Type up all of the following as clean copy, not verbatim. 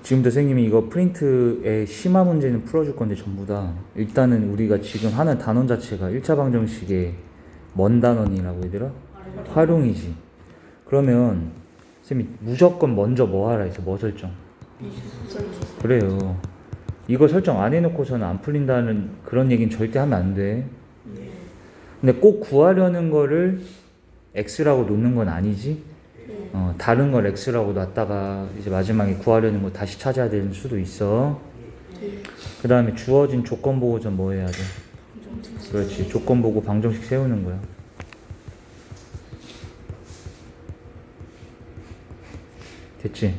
지금도 선생님이 이거 프린트의 심화 문제는 풀어줄 건데 전부 다 일단은 우리가 지금 하는 단원 자체가 1차 방정식의 먼 단원이라고 해야 되나? 활용이지. 그러면 선생님이 무조건 먼저 뭐 하라 해서 뭐 설정? 그래요. 이거 설정 안 해놓고서는 안 풀린다는 그런 얘기는 절대 하면 안 돼. 근데 꼭 구하려는 거를 x라고 놓는 건 아니지. 다른 걸 x라고 놨다가 이제 마지막에 구하려는 거 다시 찾아야 되는 수도 있어. 그 다음에 주어진 조건 보고 좀 뭐 해야 돼? 그렇지. 조건 보고 방정식 세우는 거야. 됐지?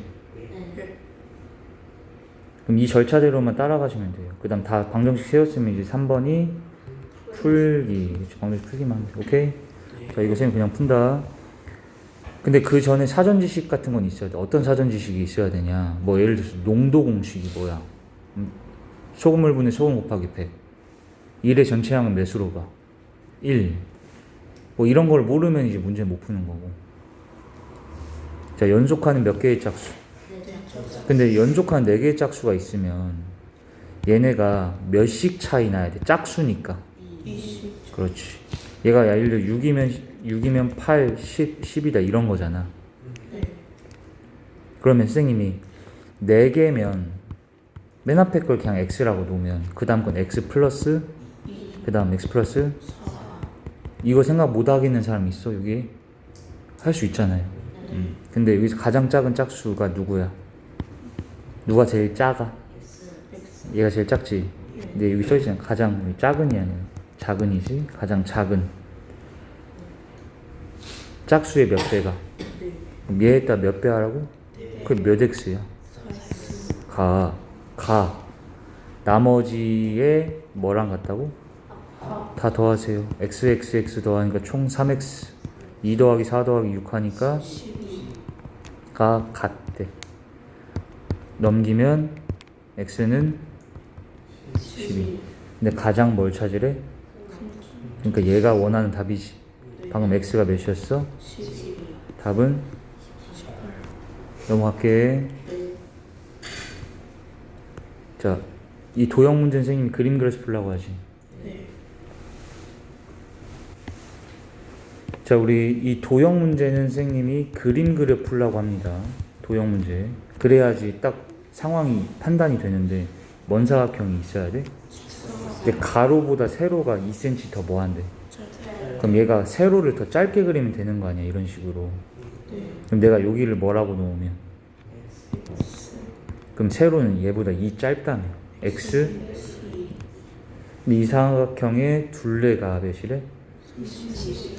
그럼 이 절차대로만 따라가시면 돼요. 그 다음 다 방정식 세웠으면 이제 3번이 풀기. 방정식 풀기만 하면 돼. 오케이? 자, 이거 선생님 그냥 푼다. 근데 그 전에 사전 지식 같은 건 있어야 돼. 어떤 사전 지식이 있어야 되냐? 뭐 예를 들어서 농도 공식이 뭐야? 소금물분의 소금 곱하기 100. 1의 전체량은 몇으로 가? 1. 뭐 이런 걸 모르면 이제 문제 못 푸는 거고. 자, 연속하는 몇 개의 짝수? 근데 연속한 4개의 짝수가 있으면 얘네가 몇씩 차이 나야 돼? 짝수니까. 20. 그렇지. 얘가 예를 들어 6이면 8, 10, 10이다 이런 거잖아. 그러면 선생님이 4개면 맨 앞에 걸 그냥 x라고 놓으면 그 다음 건 x 플러스 그 다음 x 플러스 4. 이거 생각 못 하겠는 사람 있어? 여기? 할 수 있잖아요. 근데 여기서 가장 작은 짝수가 누구야? 누가 제일 작아? 얘가 제일 작지? 근데 여기 써있잖아. 가장 작은이 아니야. 작은이지? 가장 작은 짝수의 몇 배가? 그럼 얘에다 몇 배 하라고? 그게 몇 x야? 가 나머지에 뭐랑 같다고? 다 더하세요. x 더하니까 총 3x 2 더하기 4 더하기 6 하니까 가 같대. 넘기면 x는 12. 근데 가장 뭘 찾으래? 그러니까 얘가 원하는 답이지. 방금 x가 몇이었어? 12. 답은? 넘어갈게. 자, 이 도형 문제 선생님이 그림 그려서 풀라고 하지. 자, 우리 이 도형 문제는 선생님이 그림 그려 풀라고 합니다. 도형 문제. 그래야지 딱 상황이 판단이 되는데 먼 사각형이 있어야 돼. 근데 가로보다 세로가 2cm 더 뭐한대? 그럼 얘가 세로를 더 짧게 그리면 되는 거 아니야, 이런 식으로. 그럼 내가 여기를 뭐라고 놓으면? 그럼 세로는 얘보다 2 짧다며. x. 근데 이 사각형의 둘레가 몇이래?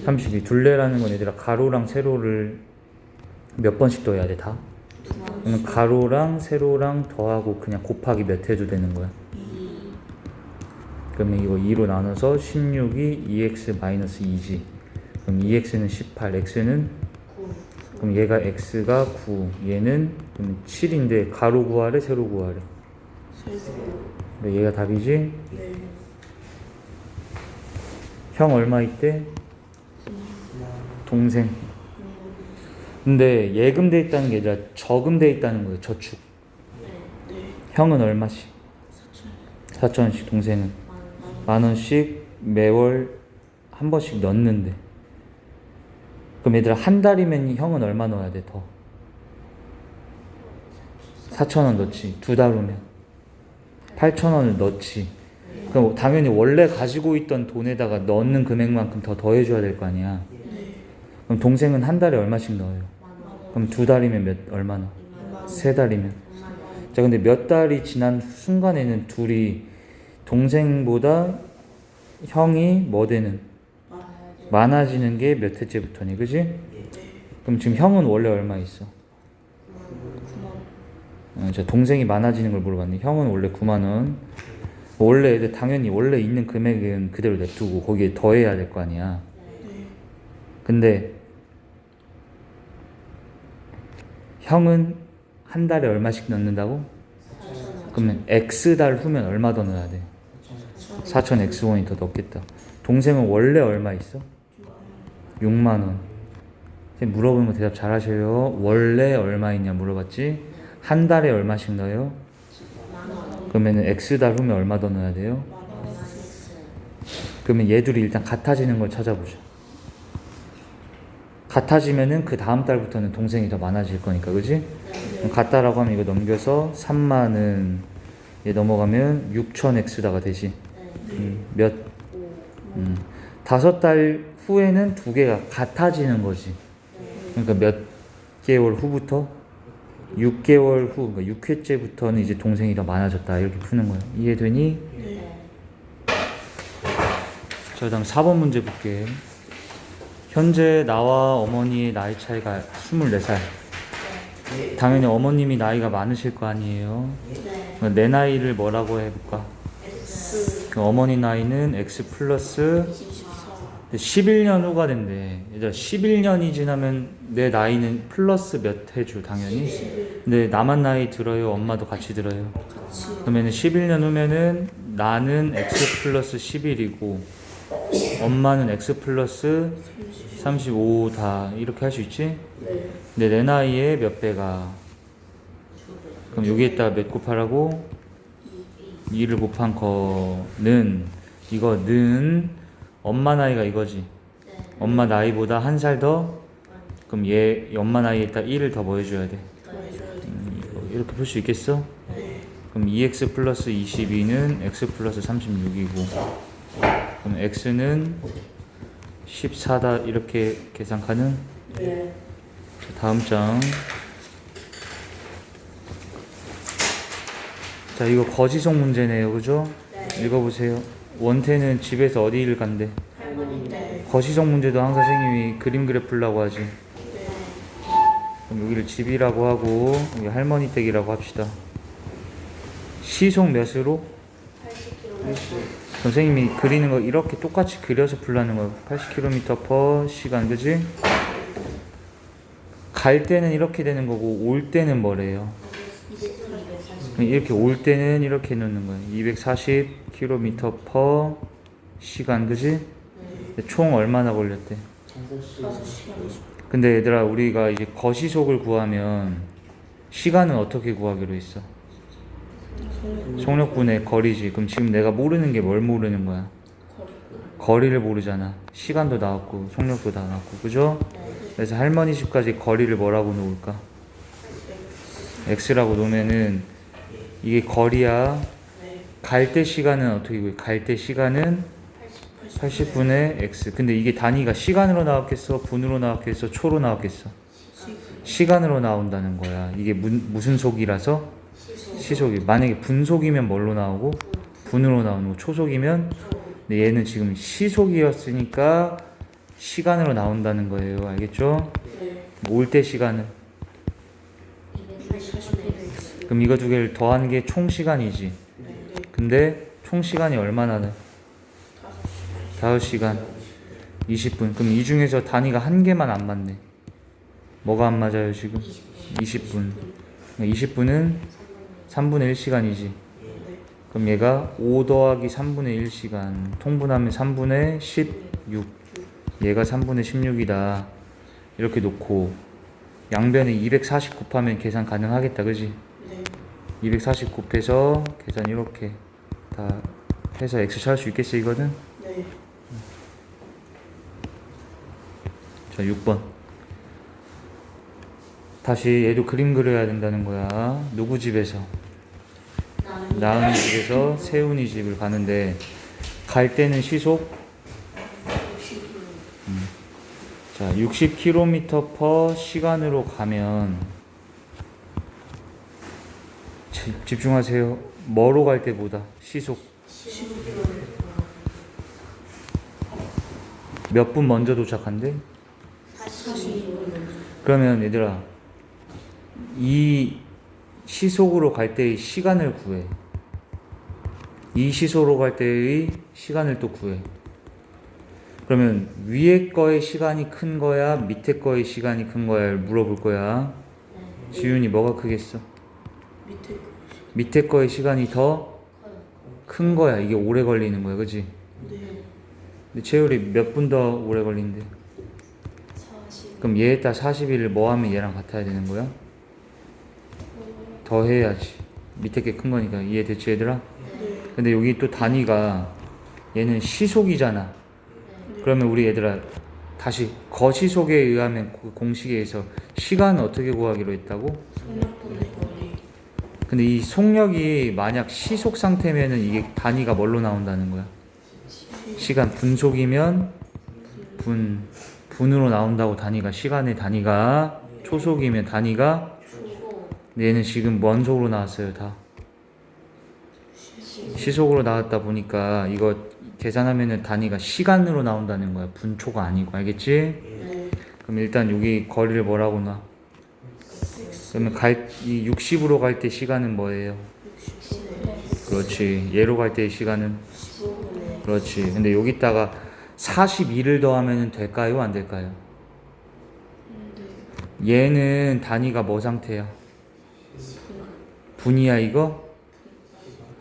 32. 둘레라는 건 얘들아 가로랑 세로를 몇 번씩 더해야 돼? 다? 그러면 가로랑 세로랑 더하고 그냥 곱하기 몇 해도 되는 거야? 그러면 이거 2로 나눠서 16이 2x-2지. 그럼 2x는 18, x는 9. 그럼 얘가 x가 9, 얘는 그럼 7인데 가로 구하래, 세로 구하래? 얘가 답이지? 네. 형 얼마 있대? 동생. 근데 예금돼 있다는 게 아니라 저금돼 있다는 거예요. 저축. 형은 얼마씩? 4,000원씩. 동생은 10,000원씩 매월 한 번씩 넣는데. 그럼 얘들아 한 달이면 형은 얼마 넣어야 돼? 더 4,000원 넣지. 2달 후면 8,000원을 넣지. 그럼 당연히 원래 가지고 있던 돈에다가 넣는 금액만큼 더 더해줘야 될 거 아니야. 그럼 동생은 한 달에 얼마씩 넣어요? 그럼 2달이면 얼마 넣어? 3달이면. 자, 근데 몇 달이 지난 순간에는 둘이 동생보다 형이 뭐 되는? 많아지는 게 몇 회째부터니, 그지? 그럼 지금 형은 원래 얼마 있어? 9만. 자, 동생이 많아지는 걸 물어봤네. 형은 원래 9만 원. 원래 당연히 원래 있는 금액은 그대로 냅두고 거기에 더해야 될 거 아니야. 근데 형은 한 달에 얼마씩 넣는다고? 그러면 X달 후면 얼마 더 넣어야 돼? 4,000X1이 더 넣겠다. 동생은 원래 얼마 있어? 6만 원. 물어보는 거 대답 잘 하셔요. 원래 얼마 있냐 물어봤지? 한 달에 얼마씩 넣어요? 그러면 X달 후면 얼마 더 넣어야 돼요? 그러면 얘들이 일단 같아지는 걸 찾아보자. 같아지면은 그 다음 달부터는 동생이 더 많아질 거니까, 그지? 그럼 같다라고 하면 이거 넘겨서 3만은 얘 넘어가면 6,000X다가 되지. 몇? 5달 후에는 두 개가 같아지는 거지. 그러니까 몇 개월 후부터? 6개월 후, 그러니까 6회째부터는 이제 동생이 더 많아졌다. 이렇게 푸는 거야. 이해되니? 자, 다음 4번 문제 볼게. 현재 나와 어머니의 나이 차이가 24살. 당연히 어머님이 나이가 많으실 거 아니에요. 내 나이를 뭐라고 해볼까? 그 어머니 나이는 X 플러스 11년 후가 된대. 얘들아, 11년이 지나면 내 나이는 플러스 몇 해주 당연히. 근데 나만 나이 들어요? 엄마도 같이 들어요? 그러면 11년 후면은 나는 X 플러스 11이고 엄마는 X 플러스 35다. 이렇게 할 수 있지? 근데 내 나이에 몇 배가? 그럼 여기에다가 몇 곱하라고? 2를 곱한 거는, 이거는 엄마 나이가 이거지. 엄마 나이보다 한 살 더? 그럼 얘 엄마 나이에다 1을 더 뭐 해줘야 돼? 이렇게 풀 수 있겠어? 그럼 2x 플러스 22는 x 플러스 36이고, 그럼 x는 14다. 이렇게 계산 가능? 다음 장. 자, 이거 거시속 문제네요, 그죠? 읽어보세요. 원태는 집에서 어디를 간대? 거시속 문제도 항상 선생님이 그림 그려 풀라고 하지. 그럼 여기를 집이라고 하고 여기 할머니 댁이라고 합시다. 시속 몇으로? 80km. 선생님이 그리는 거 이렇게 똑같이 그려서 풀라는 거예요. 80km/시간, 그지? 갈 때는 이렇게 되는 거고 올 때는 뭐래요? 이렇게 올 때는 이렇게 놓는 거예요. 240km/시간, 그지? 총 얼마나 걸렸대? 5시간. 근데 얘들아, 우리가 이제 거시속을 구하면 시간은 어떻게 구하기로 했어? 속력분의 거리지. 그럼 지금 내가 모르는 게 뭘 모르는 거야? 거리를 모르잖아. 시간도 나왔고 속력도 다 나왔고, 그죠? 그래서 할머니 집까지 거리를 뭐라고 놓을까? X라고 놓으면은 이게 거리야. 갈 때 시간은 어떻게 구해? 갈 때 시간은 80분의 X. 근데 이게 단위가 시간으로 나왔겠어? 분으로 나왔겠어? 초로 나왔겠어? 시간으로 나온다는 거야. 이게 무슨 속이라서? 시속이. 만약에 분속이면 뭘로 나오고? 분으로 나오는 거. 초속이면? 근데 얘는 지금 시속이었으니까 시간으로 나온다는 거예요. 알겠죠? 올 때 시간은? 그럼 이거 두 개를 더한 게 총 시간이지. 근데 총 시간이 얼마나 돼? 5시간 20분. 그럼 이 중에서 단위가 한 개만 안 맞네. 뭐가 안 맞아요 지금? 20분. 20분은 3분의 1시간이지. 그럼 얘가 5 더하기 3분의 1시간. 통분하면 3분의 16. 얘가 3분의 16이다. 이렇게 놓고 양변에 240 곱하면 계산 가능하겠다, 그지? 240 곱해서 계산 이렇게 다 해서 x 찾을 수 있겠어, 이거는? 자, 6번. 다시 얘도 그림 그려야 된다는 거야. 누구 집에서? 나은이 집에서 세훈이 집을 가는데 갈 때는 시속? 자, 60km/시간으로 가면 집중하세요. 뭐로 갈 때보다 시속 몇 분 먼저 도착한대? 40분. 그러면 얘들아, 이 시속으로 갈 때의 시간을 구해. 이 시속으로 갈 때의 시간을 또 구해. 그러면 위에 거의 시간이 큰 거야? 밑에 거의 시간이 큰 거야?를 물어볼 거야. 지윤이 뭐가 크겠어? 밑에 거의 시간이 더 큰 거야. 이게 오래 걸리는 거야, 그치? 근데 채율이 몇 분 더 오래 걸린대? 40. 그럼 얘에다 41을 뭐 하면 얘랑 같아야 되는 거야? 더해야지. 밑에 게 큰 거니까. 이해됐지 얘들아? 근데 여기 또 단위가 얘는 시속이잖아. 그러면 우리 얘들아 다시 거시속에 의하면 그 공식에 의해서 시간은 어떻게 구하기로 했다고? 속력분의 거리. 근데 이 속력이 만약 시속 상태면은 이게 단위가 뭘로 나온다는 거야? 시간. 분속이면 분으로 나온다고. 단위가 시간의 단위가. 초속이면 단위가. 근데 얘는 지금 뭔 속으로 나왔어요? 다 시속으로 나왔다 보니까 이거 계산하면은 단위가 시간으로 나온다는 거야. 분초가 아니고. 알겠지? 네. 그럼 일단 여기 거리를 뭐라고 놔? 그러면 이 60으로 갈 때 시간은 뭐예요? 60분의 그렇지. 얘로 갈 때의 시간은 15분의 그렇지. 근데 여기다가 42를 더하면 될까요? 안 될까요? 얘는 단위가 뭐 상태야? 분이야 이거?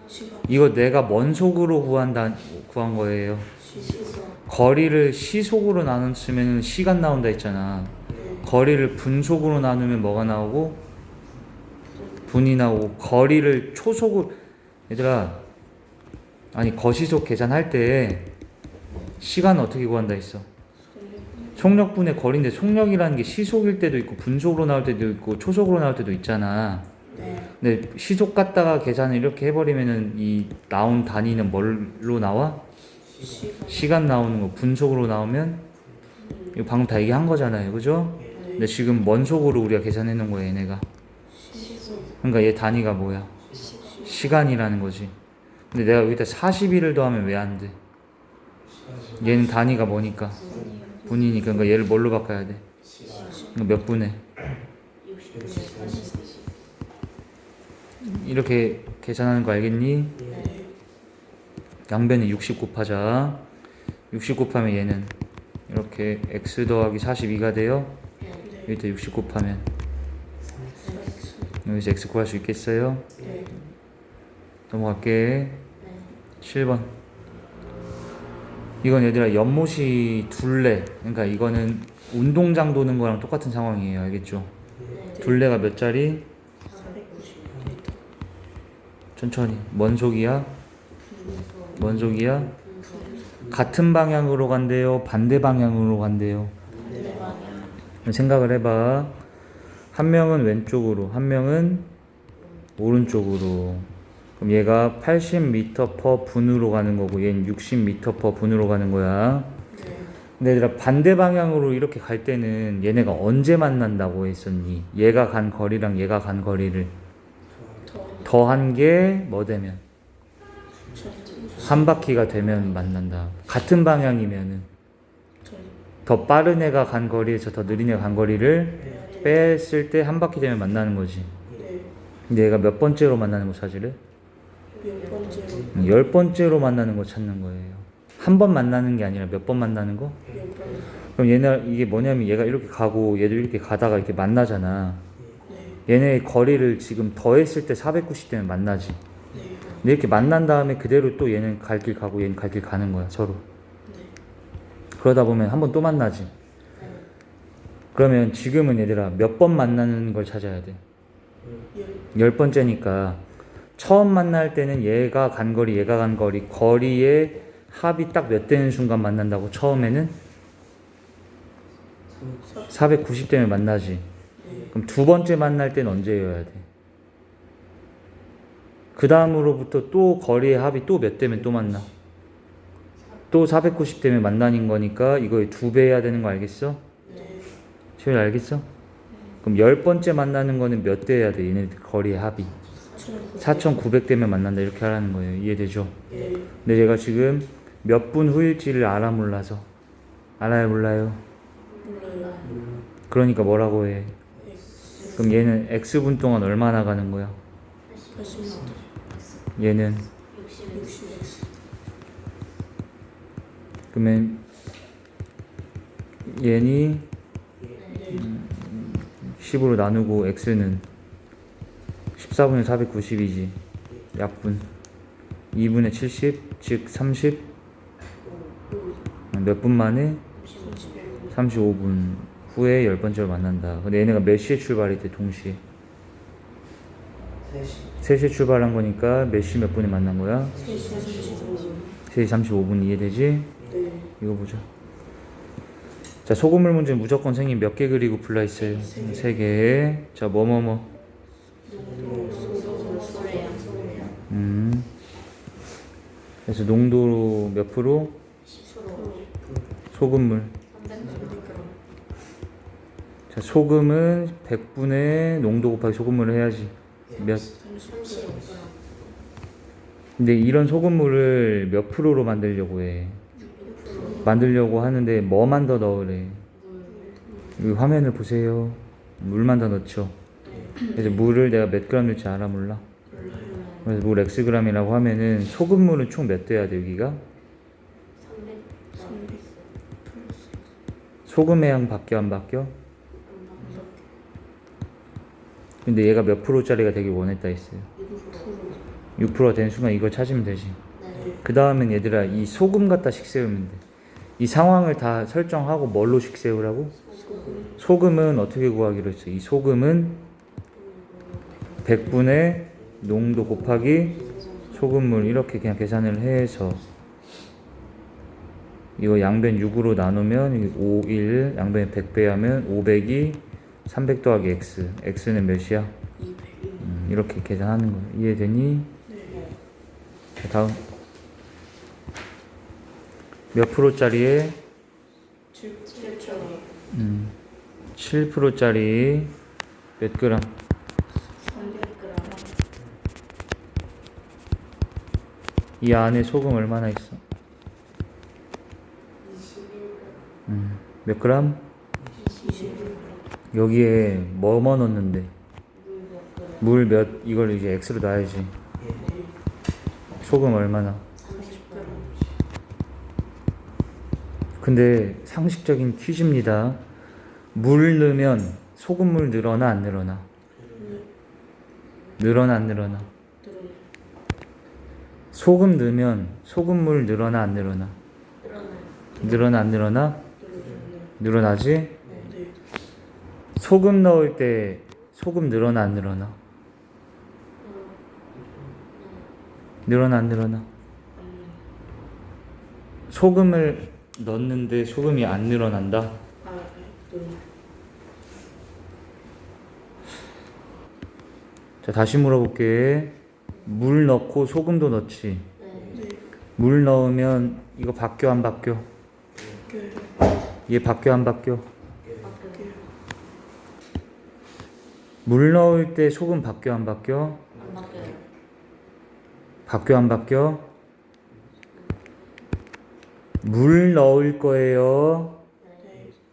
시간 이거 내가 뭔 속으로 구한 거예요. 시속. 거리를 시속으로 나누면 시간 나온다 했잖아. 거리를 분속으로 나누면 뭐가 나오고? 분이 나오고. 거리를 초속으로. 얘들아, 아니 거시속 계산할 때 시간 어떻게 구한다 했어? 속력분의 거리인데 속력이라는 게 시속일 때도 있고 분속으로 나올 때도 있고 초속으로 나올 때도 있잖아. 네. 근데 시속 갖다가 계산을 이렇게 해버리면은 이 나온 단위는 뭘로 나와? 시간. 시간 나오는 거. 분속으로 나오면 이거 방금 다 얘기한 거잖아요, 그죠? 근데 지금 뭔 속으로 우리가 계산해 놓은 거야 얘네가. 시속. 그러니까 얘 단위가 뭐야? 시간이라는 거지. 근데 내가 여기다 42를 더하면 왜 안 돼? 얘는 단위가 뭐니까? 분이니까. 그러니까 얘를 뭘로 바꿔야 돼? 그러니까 몇 분에? 이렇게 계산하는 거 알겠니? 양변에 60 곱하자. 60 곱하면 얘는 이렇게 x 더하기 42가 돼요. 여기다 60 곱하면 여기서 x 구할 수 있겠어요? 네. 넘어갈게. 7번. 이건 얘들아 연못이 둘레. 그러니까 이거는 운동장 도는 거랑 똑같은 상황이에요. 알겠죠? 둘레가 몇 짜리? 490m. 천천히. 뭔 속이야? 뭔 속이야? 같은 방향으로 간대요? 반대 방향으로 간대요? 반대 방향. 생각을 해봐. 한 명은 왼쪽으로, 한 명은 오른쪽으로. 그럼 얘가 80m/분으로 가는 거고 얘는 60m/분으로 가는 거야. 근데 얘들아 반대 방향으로 이렇게 갈 때는 얘네가 언제 만난다고 했었니? 얘가 간 거리랑 얘가 간 거리를 더한 게 뭐 되면? 한 바퀴가 되면 만난다. 같은 방향이면은 더 빠른 애가 간 거리에서 더 느린 애가 간 거리를 뺐을 때 한 바퀴 되면 만나는 거지. 근데 얘가 몇 번째로 만나는 거 찾으래? 몇 번째로? 10번째로 만나는 거 찾는 거예요. 한 번 만나는 게 아니라 몇 번 만나는 거? 몇 번? 그럼 얘네 이게 뭐냐면 얘가 이렇게 가고 얘도 이렇게 가다가 이렇게 만나잖아. 얘네의 거리를 지금 더했을 때 490 되면 만나지. 근데 이렇게 만난 다음에 그대로 또 얘는 갈 길 가고 얘는 갈 길 가는 거야 서로. 그러다 보면 한 번 또 만나지. 그러면 지금은 얘들아 몇 번 만나는 걸 찾아야 돼? 10번째니까 처음 만날 때는 얘가 간 거리 얘가 간 거리 거리의 합이 딱 몇 되는 순간 만난다고. 처음에는 490 되면 만나지. 그럼 두 번째 만날 때는 언제여야 돼? 그 다음으로부터 또 거리의 합이 또 몇 되면 또 만나? 또 490 되면 만나는 거니까 이거의 2배 해야 되는 거 알겠어? 최일 알겠어? 그럼 10번째 만나는 거는 몇 대 해야 돼? 얘네들 거리의 합이 4900 되면 만난다 이렇게 하라는 거예요. 이해되죠? 근데 제가 지금 몇 분 후일지를 알아 몰라서. 알아요 몰라요? 몰라요. 그러니까 뭐라고 해? 그럼 얘는 x분 동안 얼마나 가는 거야? 80m. 얘는 60x. 그러면 얘니 10으로 나누고 x는 14분의 490이지. 약분 2분의 70, 즉 30. 몇 분 만에? 35분 후에 10번째로 만난다. 근데 얘네가 몇 시에 출발이 돼? 동시에 3시에 출발한 거니까 몇 시 몇 분에 만난 거야? 3시 35분. 3시 35분 이해되지? 네. 이거 보자. 자, 소금물 문제 무조건 생긴 몇 개 그리고 불러 있어요? 3개. 자, 뭐뭐뭐. 그래서 농도 몇 프로? 소금물. 자, 소금은 100분의 농도 곱하기 소금물을 해야지. 몇? 근데 이런 소금물을 몇 프로로 만들려고 해? 만들려고 하는데 뭐만 더 넣으래? 여기 화면을 보세요. 물만 더 넣죠. 그래서 물을 내가 몇 그램 넣을지 알아 몰라? 그래서 물 Xg이라고 하면은 소금물은 총 몇 돼야 돼 여기가? 소금의 양 바뀌어 안 바뀌어? 근데 얘가 몇 프로짜리가 되길 원했다 했어요. 6%가 된 순간 이걸 찾으면 되지. 그 다음엔 얘들아 이 소금 갖다 식 세우면 돼. 이 상황을 다 설정하고 뭘로 식 세우라고? 소금은 어떻게 구하기로 했어? 이 소금은 100분의 농도 곱하기 소금물 이렇게 그냥 계산을 해서 이거 양변 6으로 나누면 5, 1 양변에 100 빼하면 500이 300 더하기 x x는 몇이야? 200. 이렇게 계산하는 거야. 이해되니? 자, 다음 몇 프로짜리에 7,000원. 7%짜리 몇 그램? 300g. 이 안에 소금 얼마나 있어? 몇 그램? 21g. 여기에 뭐 넣었는데? 물 몇, 이걸 이제 x로 놔야지. 소금 얼마나? 30g. 근데 상식적인 퀴즈입니다. 물 넣으면 소금물 늘어나 안 늘어나? 늘어나 안 늘어나? 소금 넣으면 소금물 늘어나 안 늘어나? 늘어나 안 늘어나? 늘어나지? 네. 소금 넣을 때 소금 늘어나 안 늘어나? 늘어나 안 늘어나? 소금을 넣는데 소금이 안 늘어난다? 네. 자, 다시 물어볼게. 물 넣고 소금도 넣지? 네. 물 넣으면 이거 바뀌어 안 바뀌어? 얘 바뀌어 안 바뀌어? 물 넣을 때 소금 바뀌어 안 바뀌어? 바뀌어 안 바뀌어? 물 넣을 거예요.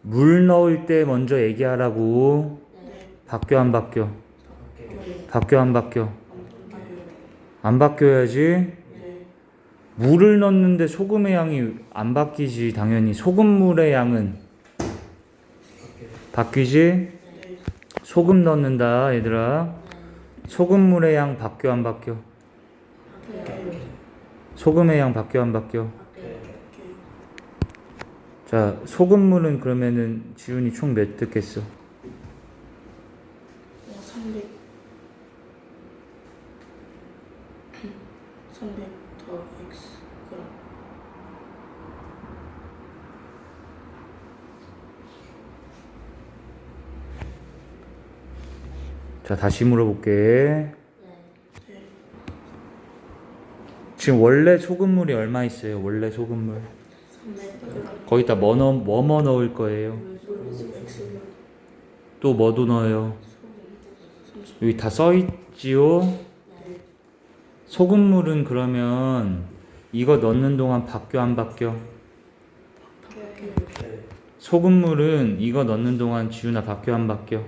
물 넣을 때 먼저 얘기하라고. 바뀌어 안 바뀌어? 바뀌어 안 바뀌어? 안 바뀌어야지. 물을 넣는데 소금의 양이 안 바뀌지. 당연히 소금물의 양은 바뀌지. 소금 넣는다 얘들아. 소금물의 양 바뀌어 안 바뀌어? 소금의 양 바뀌어 안 바뀌어? 자, 소금물은 그러면은 지훈이 총 몇 듣겠어? 300 더 x 그럼 자, 다시 물어볼게. 지금 원래 소금물이 얼마 있어요? 원래 소금물. 300g. 거기다 뭐 넣을 거예요? x 또 뭐도 넣어요? 여기 다 써있지요? 소금물은 그러면 이거 넣는 동안 바뀌어 안 바뀌어? 소금물은 이거 넣는 동안 지훈아 바뀌어 안 바뀌어?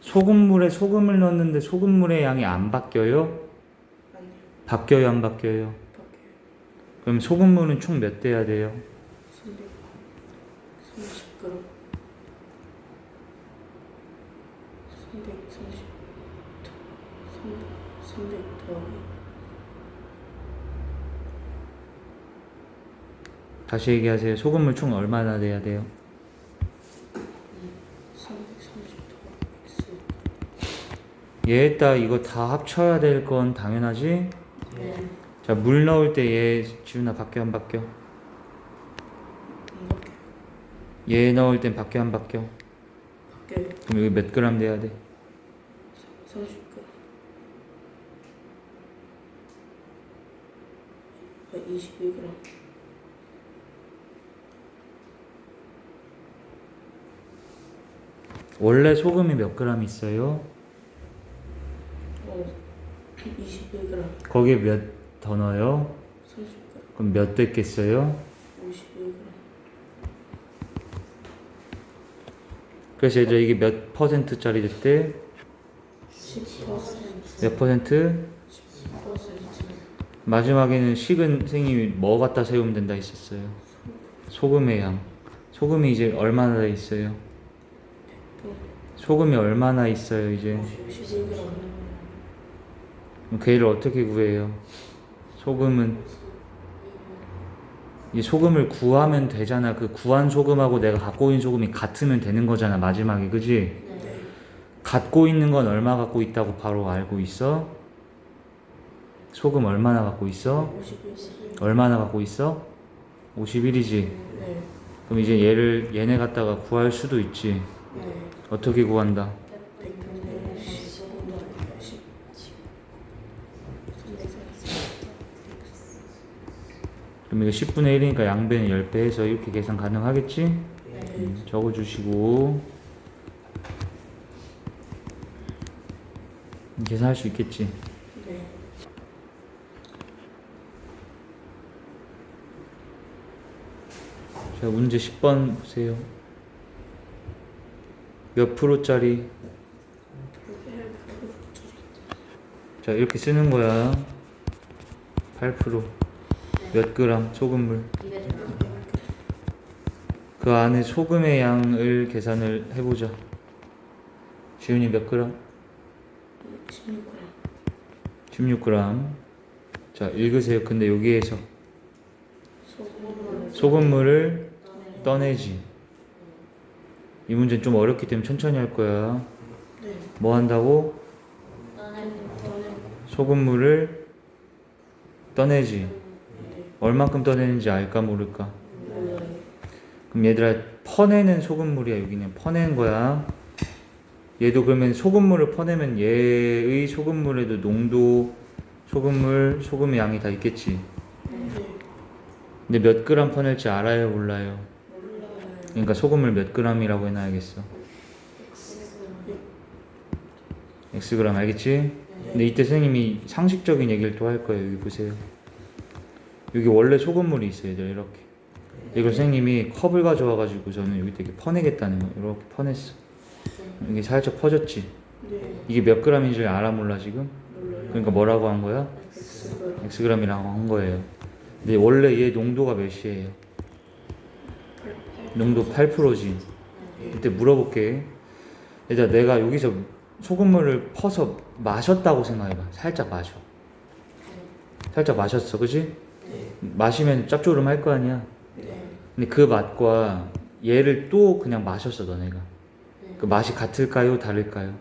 소금물에 소금을 넣는데 소금물의 양이 안 바뀌어요? 바뀌어요 안 바뀌어요? 그럼 소금물은 총 몇 돼야 돼요? 330g. 300 더하기 다시 얘기하세요. 소금물 총 얼마나 돼야 돼요? 330 얘에다 이거 다 합쳐야 될 건 당연하지? 네. 자, 물 넣을 때 얘 지훈아 바뀌어 안 바뀌어? 이렇게 얘 넣을 땐 바뀌어 안 바뀌어? 밖에 그럼 여기 몇 그램 돼야 돼? 30g. 22g. 원래 소금이 몇 그램 있어요? 22g. 거기에 몇 더 넣어요? 30g. 그럼 몇 됐겠어요? 52g. 그래서 얘들아 이게 몇 퍼센트짜리 됐대? 10%. 몇 퍼센트? 10%. 마지막에는 식은 선생님이 뭐 갖다 세우면 된다 했었어요? 소금의 양. 소금이 이제 얼마나 돼 있어요? 소금이 얼마나 있어요 이제? 52g. 그럼 그 애를 어떻게 구해요? 소금은 이 소금을 구하면 되잖아. 그 구한 소금하고 내가 갖고 있는 소금이 같으면 되는 거잖아 마지막에, 그지? 네. 갖고 있는 건 얼마 갖고 있다고 바로 알고 있어? 소금 얼마나 갖고 있어? 51g. 얼마나 갖고 있어? 51이지. 네. 그럼 이제 얘네 갖다가 구할 수도 있지. 네. 어떻게 구한다? 100분의 10분의 10. 340. 그럼 이거 10분의 1이니까 양배는 10배 해서 이렇게 계산 가능하겠지? 네. 적어주시고 계산할 수 있겠지? 네. 자, 문제 10번 보세요. 몇 프로짜리? 자, 이렇게 쓰는 거야. 8%. 몇 그램 소금물? 그 안에 소금의 양을 계산을 해보자. 지훈이 몇 그램? 16g. 16g. 자, 읽으세요. 근데 여기에서 소금을 소금물을 떠내지. 이 문제는 좀 어렵기 때문에 천천히 할 거야. 네. 뭐 한다고? 떠내고. 소금물을 떠내지. 네. 얼만큼 떠내는지 알까 모를까? 몰라요. 그럼 얘들아, 퍼내는 소금물이야. 여기는 퍼낸 거야. 얘도 그러면 소금물을 퍼내면 얘의 소금물에도 농도, 소금물, 소금의 양이 다 있겠지. 네. 근데 몇 그램 퍼낼지 알아요, 몰라요? 몰라요. 그러니까 소금을 몇 그램이라고 해놔야겠어. X그램, 알겠지? 근데 이때 선생님이 상식적인 얘기를 또 할 거예요. 여기 보세요. 여기 원래 소금물이 있어요, 얘들 이렇게. 이걸 선생님이 컵을 가져와가지고 저는 여기 되게 퍼내겠다는 거. 이렇게 퍼냈어. 이게 살짝 퍼졌지. 네. 이게 몇 그램인지 알아 몰라 지금? 몰라요. 그러니까 뭐라고 한 거야? X가 X그램이라고 한 거예요. 근데 원래 얘 농도가 몇이에요? 농도 8%지. 이때 물어볼게. 얘들아, 내가 여기서 소금물을 퍼서 마셨다고 생각해봐. 살짝 마셔. 살짝 마셨어, 그지? 네. 마시면 짭조름 할 거 아니야. 네. 근데 그 맛과 얘를 또 그냥 마셨어, 너네가. 그 맛이 같을까요? 다를까요?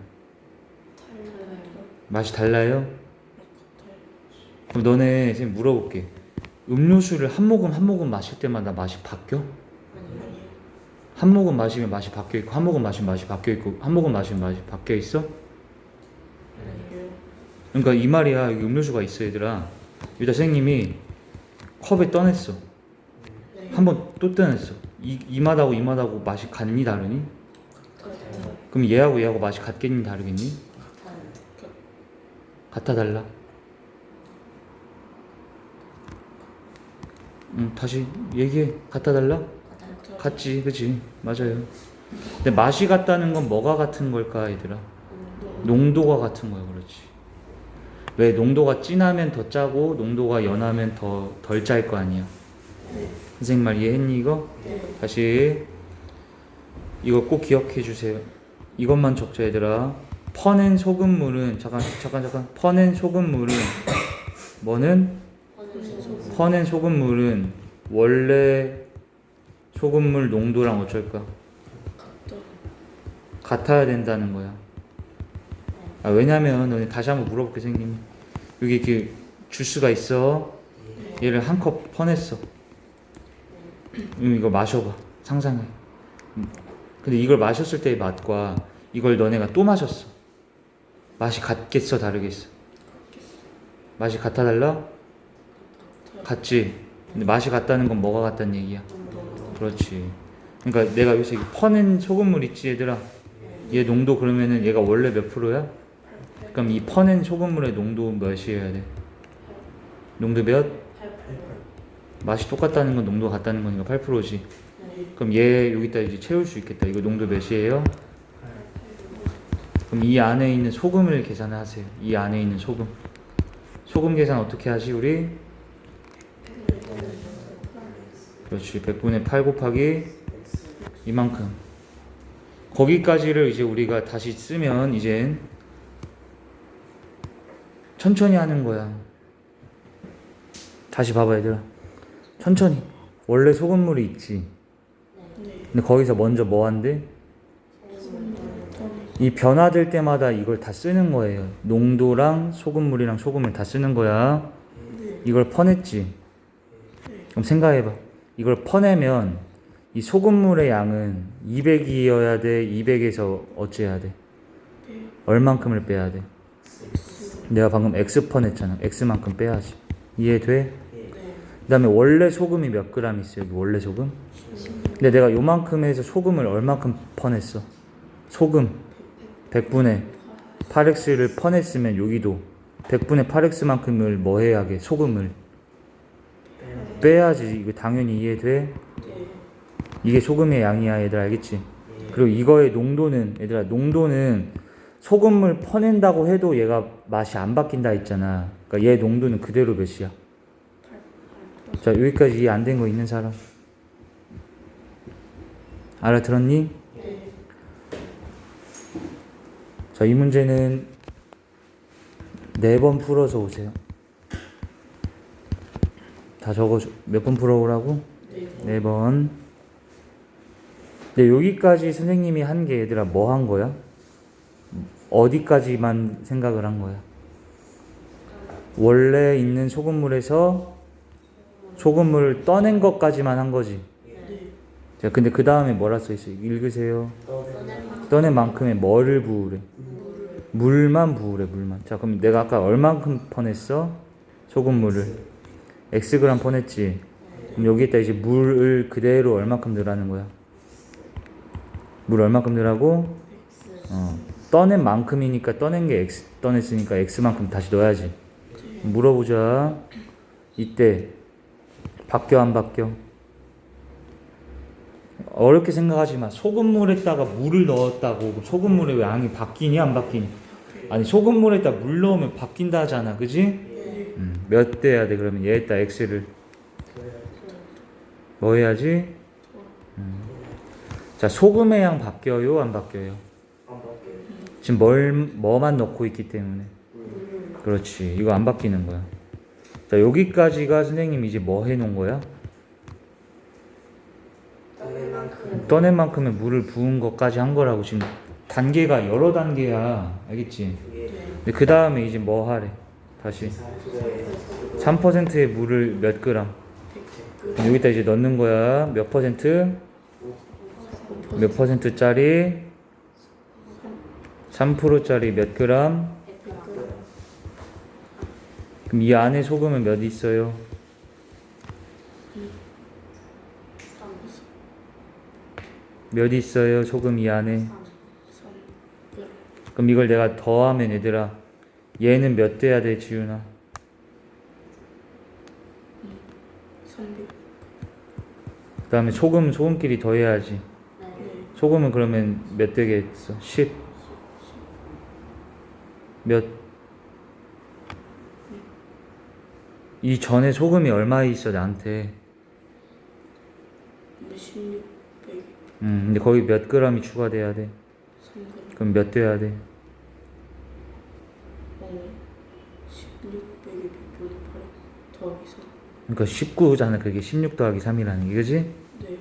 달라요. 맛이 달라요? 같아요. 그럼 너네 선생님 물어볼게. 음료수를 한 모금 한 모금 마실 때마다 맛이 바뀌어? 아니요. 한 모금 마시면 맛이 바뀌어 있고 한 모금 마시면 맛이 바뀌어 있고 한 모금 마시면 맛이 바뀌어 있어? 아니요. 그러니까 이 말이야. 여기 음료수가 있어, 얘들아. 여기다 선생님이 컵에 떠냈어. 네. 한 번 또 떠냈어. 이 맛하고 이 맛하고 맛이 같니 다르니? 같아요. 그럼 얘하고 얘하고 맛이 같겠니 다르겠니? 같아 달라? 다시 얘기해. 같아 달라? 같아요. 같지, 그치? 맞아요. 근데 맛이 같다는 건 뭐가 같은 걸까, 얘들아? 농도가 같은 거야, 그렇지. 왜 농도가 진하면 더 짜고 농도가 연하면 더 덜 짤 거 아니야. 네. 선생님 말 이해했니 이거? 네. 다시 이거 꼭 기억해 주세요. 이것만 적자, 얘들아. 퍼낸 소금물은 잠깐 퍼낸 소금물은 뭐는? 퍼낸 소금물은 원래 소금물 농도랑 어쩔까? 같다. 같아야 된다는 거야. 왜냐면 너네 다시 한번 물어볼게 선생님이. 여기 이렇게 주스가 있어. 얘를 한 컵 퍼냈어. 이거 마셔봐. 상상해. 근데 이걸 마셨을 때의 맛과 이걸 너네가 또 마셨어. 맛이 같겠어, 다르겠어? 맛이 같아, 달라? 같지? 근데 맛이 같다는 건 뭐가 같다는 얘기야? 그렇지. 그러니까 내가 여기서 퍼낸 소금물 있지, 얘들아? 얘 농도 그러면은 얘가 원래 몇 프로야? 그럼 이 퍼낸 소금물의 농도 몇이어야 돼? 농도 몇? 맛이 똑같다는 건 농도가 같다는 거니까 8%지. 그럼 얘 여기다 이제 채울 수 있겠다. 이거 농도 몇이에요? 그럼 이 안에 있는 소금을 계산하세요. 이 안에 있는 소금. 소금 계산 어떻게 하지 우리? 그렇지. 100분의 8 곱하기 이만큼. 거기까지를 이제 우리가 다시 쓰면 이젠 천천히 하는 거야. 다시 봐봐 얘들아. 천천히. 원래 소금물이 있지. 근데 거기서 먼저 뭐 한대? 이 변화될 때마다 이걸 다 쓰는 거예요. 농도랑 소금물이랑 소금을 다 쓰는 거야. 이걸 퍼냈지. 그럼 생각해봐. 이걸 퍼내면 이 소금물의 양은 200이어야 돼? 200에서 어찌해야 돼? 얼만큼을 빼야 돼? 내가 방금 X 퍼냈잖아. X만큼 빼야지. 이해돼? 그 다음에 원래 소금이 몇 그램 있어요? 여기 원래 소금? 근데 내가 요만큼에서 소금을 얼만큼 퍼냈어? 소금 100분의 8X를 퍼냈으면 여기도 100분의 8X만큼을 뭐 해야 돼? 소금을 빼야지. 이거 당연히 이해돼? 이게 소금의 양이야 얘들아, 알겠지? 그리고 이거의 농도는 얘들아, 농도는 소금물 퍼낸다고 해도 얘가 맛이 안 바뀐다 했잖아. 그러니까 얘 농도는 그대로 몇이야? 자, 여기까지 이해 안 된 거 있는 사람? 알아들었니? 자, 이 문제는 4번 풀어서 오세요. 다 적어줘. 몇 번 풀어오라고? 4번. 근데 여기까지 선생님이 한 게 얘들아 뭐 한 거야? 어디까지만 생각을 한 거야? 원래 있는 소금물에서 소금물을 떠낸 것까지만 한 거지. 자, 근데 그 다음에 뭐라 써있어? 읽으세요. 떠낸 만큼의 뭐를 부으래? 물만 부으래, 물만. 자, 그럼 내가 아까 얼만큼 퍼냈어? 소금물을 Xg 퍼냈지. 그럼 여기에다 이제 물을 그대로 얼만큼 넣으라는 거야? 물 얼만큼 넣으라고? 떠낸 만큼이니까 떠낸 게 X, 떠냈으니까 X만큼 다시 넣어야지. 물어보자. 이때 바뀌어 안 바뀌어? 어렵게 생각하지 마. 소금물에다가 물을 넣었다고 소금물의 양이 바뀌니 안 바뀌니? 아니, 소금물에다 물 넣으면 바뀐다 하잖아, 그지? 몇 대 해야 돼? 그러면 얘에다 X를 뭐 해야지? 자, 소금의 양 바뀌어요 안 바뀌어요? 지금 뭐만 넣고 있기 때문에. 그렇지. 이거 안 바뀌는 거야. 자, 여기까지가 선생님 이제 뭐 해놓은 거야? 떠낸 만큼의 물을 부은 것까지 한 거라고. 지금 단계가 여러 단계야. 알겠지? 근데 그 다음에 이제 뭐 하래? 다시 3%의 물을 몇 그램? 여기다 이제 넣는 거야. 몇 퍼센트? 몇 퍼센트짜리? 3%짜리 몇 그램? 그럼 이 안에 소금은 몇 있어요? 몇 있어요? 소금 이 안에? 그럼 이걸 내가 더하면 얘들아, 얘는 몇 돼야 돼, 지윤아? 300. 그 다음에 소금끼리 더해야지. 소금은 그러면 몇 되겠어? 10. 몇? 이 전에 소금이 얼마 있어 나한테? 1600. 근데 거기 몇 그램이 추가돼야 돼? 3g. 그럼 몇 돼야 돼? 1600에 100분의 8 더하기 3. 그러니까 19잖아. 그게 16 더하기 3이라는 게, 그지? 네.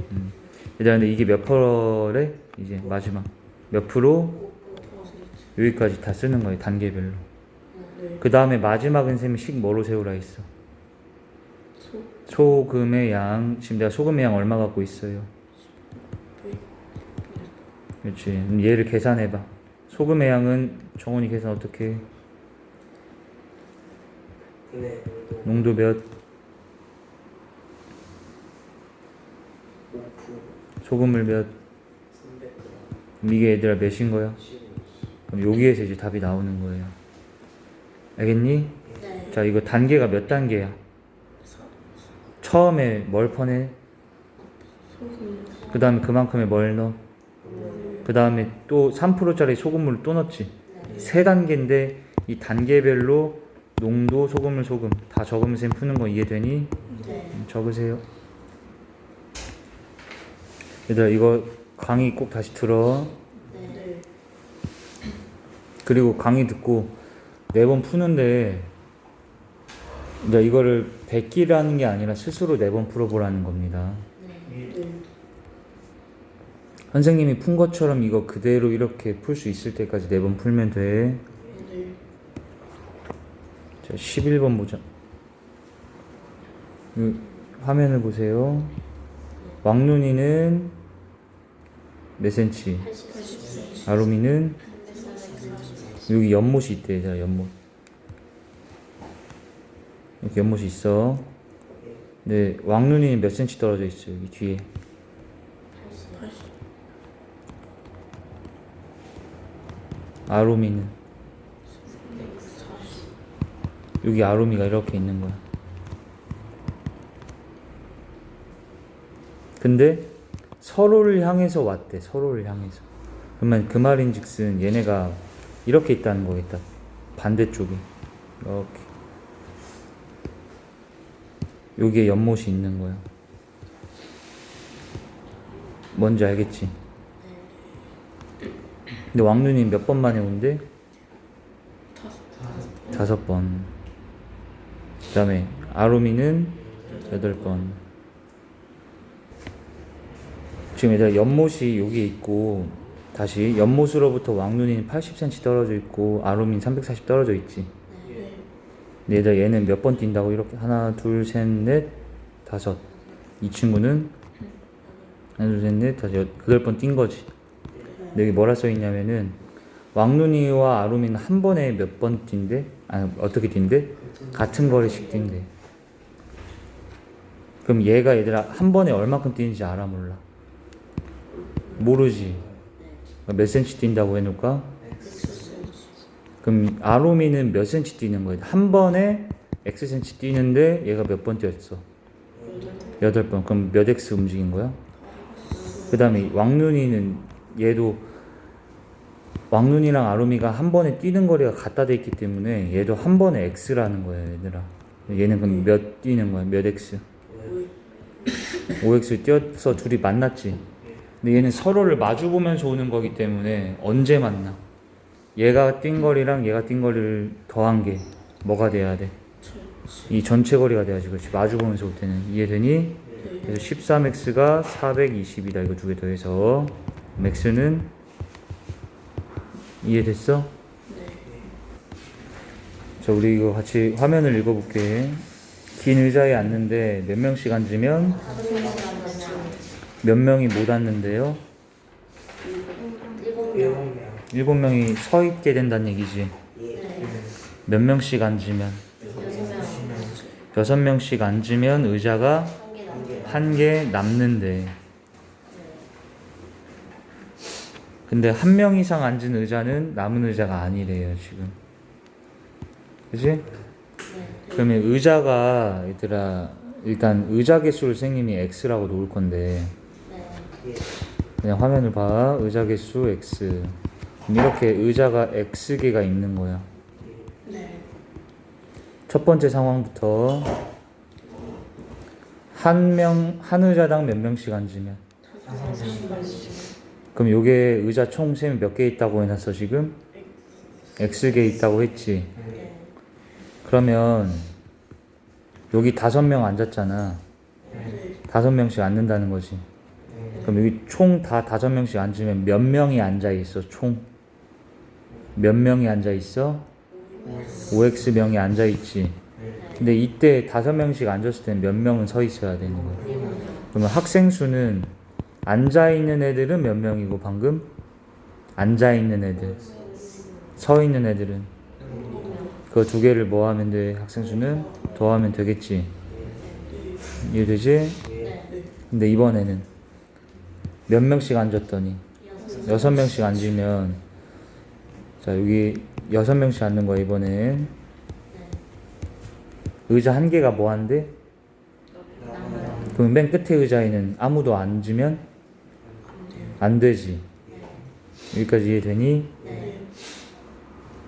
얘들아, 근데 이게 몇 %래? 이제 마지막 몇 프로? 여기까지 다 쓰는 거예요. 단계별로. 네. 그 다음에 마지막은 쌤이 식 뭐로 세우라 했어? 소금의 양. 지금 내가 소금의 양 얼마 갖고 있어요? 그렇지. 그럼 얘를 계산해봐. 소금의 양은 정원이 계산 어떻게 해? 분의 농도 몇? 5% 소금을 몇? 300g 그럼 이게 얘들아 몇인 거야? 15. 그럼 여기에서 이제 답이 나오는 거예요. 알겠니? 네. 자, 이거 단계가 몇 단계야? 처음에 뭘 퍼내? 소금. 그 다음에 그만큼의 뭘 넣어? 그 다음에 또 3%짜리 소금물을 또 넣지. 세 단계인데 이 단계별로 농도, 소금물, 소금 다 적으면서 푸는 거 이해되니? 네. 적으세요. 얘들아 이거 강의 꼭 다시 들어. 네. 그리고 강의 듣고 4번 푸는데 이제 이거를 베끼라는 게 아니라 스스로 4번 풀어보라는 겁니다. 네. 선생님이 푼 것처럼 이거 그대로 이렇게 풀 수 있을 때까지 4번 풀면 돼. 네. 자, 11번 보자. 화면을 보세요. 왕눈이는 몇 센치? 80cm. 아루미는 여기 연못이 있대. 자, 연못. 이렇게 연못이 있어. 네, 왕눈이는 몇 센치 떨어져 있어? 여기 뒤에. 80. 아루미는 140. 여기 아루미가 이렇게 있는 거야. 근데 서로를 향해서 왔대. 서로를 향해서. 그러면 그 말인즉슨 얘네가 이렇게 있다는 거겠다. 반대쪽에 이렇게 여기에 연못이 있는 거야. 뭔지 알겠지? 근데 왕눈이 몇 번 만에 온대? 5번. 그 다음에 아루미는 8번. 지금 얘들아 연못이 여기 있고 다시 연못으로부터 왕눈이는 80cm 떨어져 있고 아루미는 340 떨어져 있지. 네. 근데 얘들아 얘는 몇 번 뛴다고? 이렇게 하나 둘 셋 넷 다섯. 이 친구는 하나 둘 셋 넷 다섯 8번 뛴 거지. 근데 여기 뭐라 써 있냐면은 왕눈이와 아루미는 한 번에 몇 번 뛴대? 아니 어떻게 뛴대? 같은 거리씩 뛴대. 그럼 얘가 얘들아 한 번에 얼마큼 뛰는지 알아 몰라? 모르지. 몇 센치 뛴다고 해놓을까? 100cm. 그럼 아루미는 몇 센치 뛰는 거야? 한 번에 X 센치 뛰는데 얘가 몇 번 뛰었어? 8번. 그럼 몇 X 움직인 거야? 그 다음에 왕눈이는 얘도 왕눈이랑 아루미가 한 번에 뛰는 거리가 같다 돼 있기 때문에 얘도 한 번에 X라는 거야 얘들아. 얘는 그럼 몇 뛰는 거야? 몇 X? 5X 뛰어서 둘이 만났지. 근데 얘는 서로를 마주 보면서 오는 거기 때문에 언제 만나? 얘가 뛴 거리랑 얘가 뛴 거리를 더한 게 뭐가 돼야 돼? 이 전체 거리가 돼야지. 그렇지. 마주 보면서 올 때는 이해되니? 그래서 13x가 420이다. 이거 두 개 더해서 x는 이해됐어? 네. 자, 우리 이거 같이 화면을 읽어볼게. 긴 의자에 앉는데 몇 명씩 앉으면 몇 명이 못 앉는데요? 7명이 서 있게 된다는 얘기지. 몇 명씩 앉으면? 6명씩 앉으면 의자가 한 개 남는데. 근데 한 명 이상 앉은 의자는 남은 의자가 아니래요, 지금. 그치? 그러면 의자가, 얘들아, 일단 의자 개수를 선생님이 X라고 놓을 건데, 그냥 화면을 봐. 의자 개수 X. 그럼 이렇게 의자가 X개가 있는 거야. 네. 첫 번째 상황부터 한 의자당 몇 명씩 앉으면? 그럼 요게 의자 총 셈이 몇 개 있다고 해놨어 지금? X개 있다고 했지. 그러면 여기 5명 앉았잖아. 5명씩 앉는다는 거지. 그럼 여기 총 다 5명씩 앉으면 몇 명이 앉아 있어? 총 몇 명이 앉아 있어? 5X명이 앉아 있지. 근데 이때 5명씩 앉았을 때는 몇 명은 서 있어야 되는 거야. 그러면 학생 수는 앉아 있는 애들은 몇 명이고 방금 앉아 있는 애들, 서 있는 애들은 그 두 개를 뭐 하면 돼? 학생 수는 더하면 되겠지. 이해되지? 네. 근데 이번에는 몇 명씩 앉았더니 6명씩 앉으면 자 여기 6명씩 앉는 거야. 이번엔 의자 한 개가 뭐 한대? 그럼 맨 끝에 의자에는 아무도 앉으면 안 되지. 여기까지 이해되니?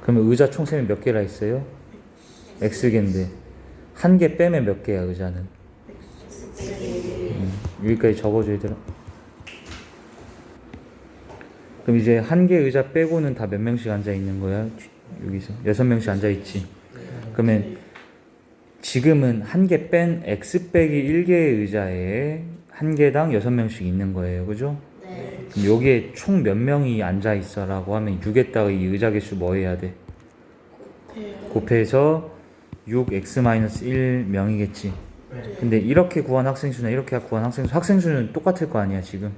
그러면 의자 총 세면 몇 개라 했어요? X개인데 한 개 빼면 몇 개야 의자는? 여기까지 적어줘 얘들아. 그럼 이제 한 개 의자 빼고는 다 몇 명씩 앉아 있는 거야? 여기서 6명씩 앉아 있지. 그러면 지금은 한 개 뺀 X 빼기 1개의 의자에 한 개당 6명씩 있는 거예요. 그죠? 네. 그럼 여기에 총 몇 명이 앉아 있어라고 하면 6에다가 이 의자 개수 뭐 해야 돼? 곱해서 6x-1명이겠지. 근데 이렇게 구한 학생 수나 이렇게 구한 학생 수, 학생 수는 똑같을 거 아니야 지금.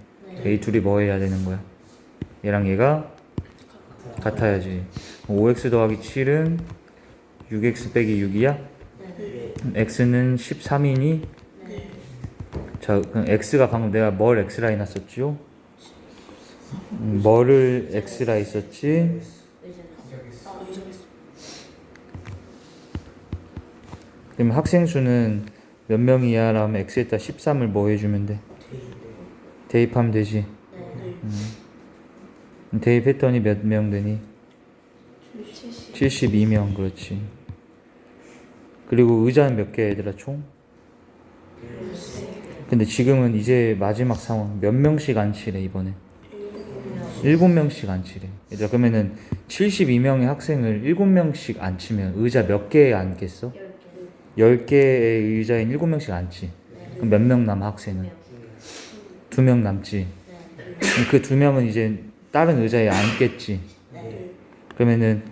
이 둘이 뭐 해야 되는 거야? 얘랑 얘가 같아야지. 5x 더하기 7은 6x 빼기 6이야? x는 13이니? 자, 그럼 x가 방금 내가 뭘 x라 해놨었죠? 뭐를 x라 했었지? 그럼 학생 수는 몇 명이야? 라면 x에다 13을 뭐 해주면 돼? 대입하면 되지. 대입했더니 몇 명 되니? 72명. 그렇지. 그리고 의자는 몇 개야 얘들아 총? 근데 지금은 이제 마지막 상황 몇 명씩 앉히래 이번에? 7명씩 앉히래. 얘들아 그러면은 72명의 학생을 7명씩 앉히면 의자 몇 개에 앉겠어? 10개의 의자에 7명씩 앉지. 그럼 몇 명 남아 학생은? 2명 남지. 그 2명은 이제 다른 의자에 앉겠지. 그러면은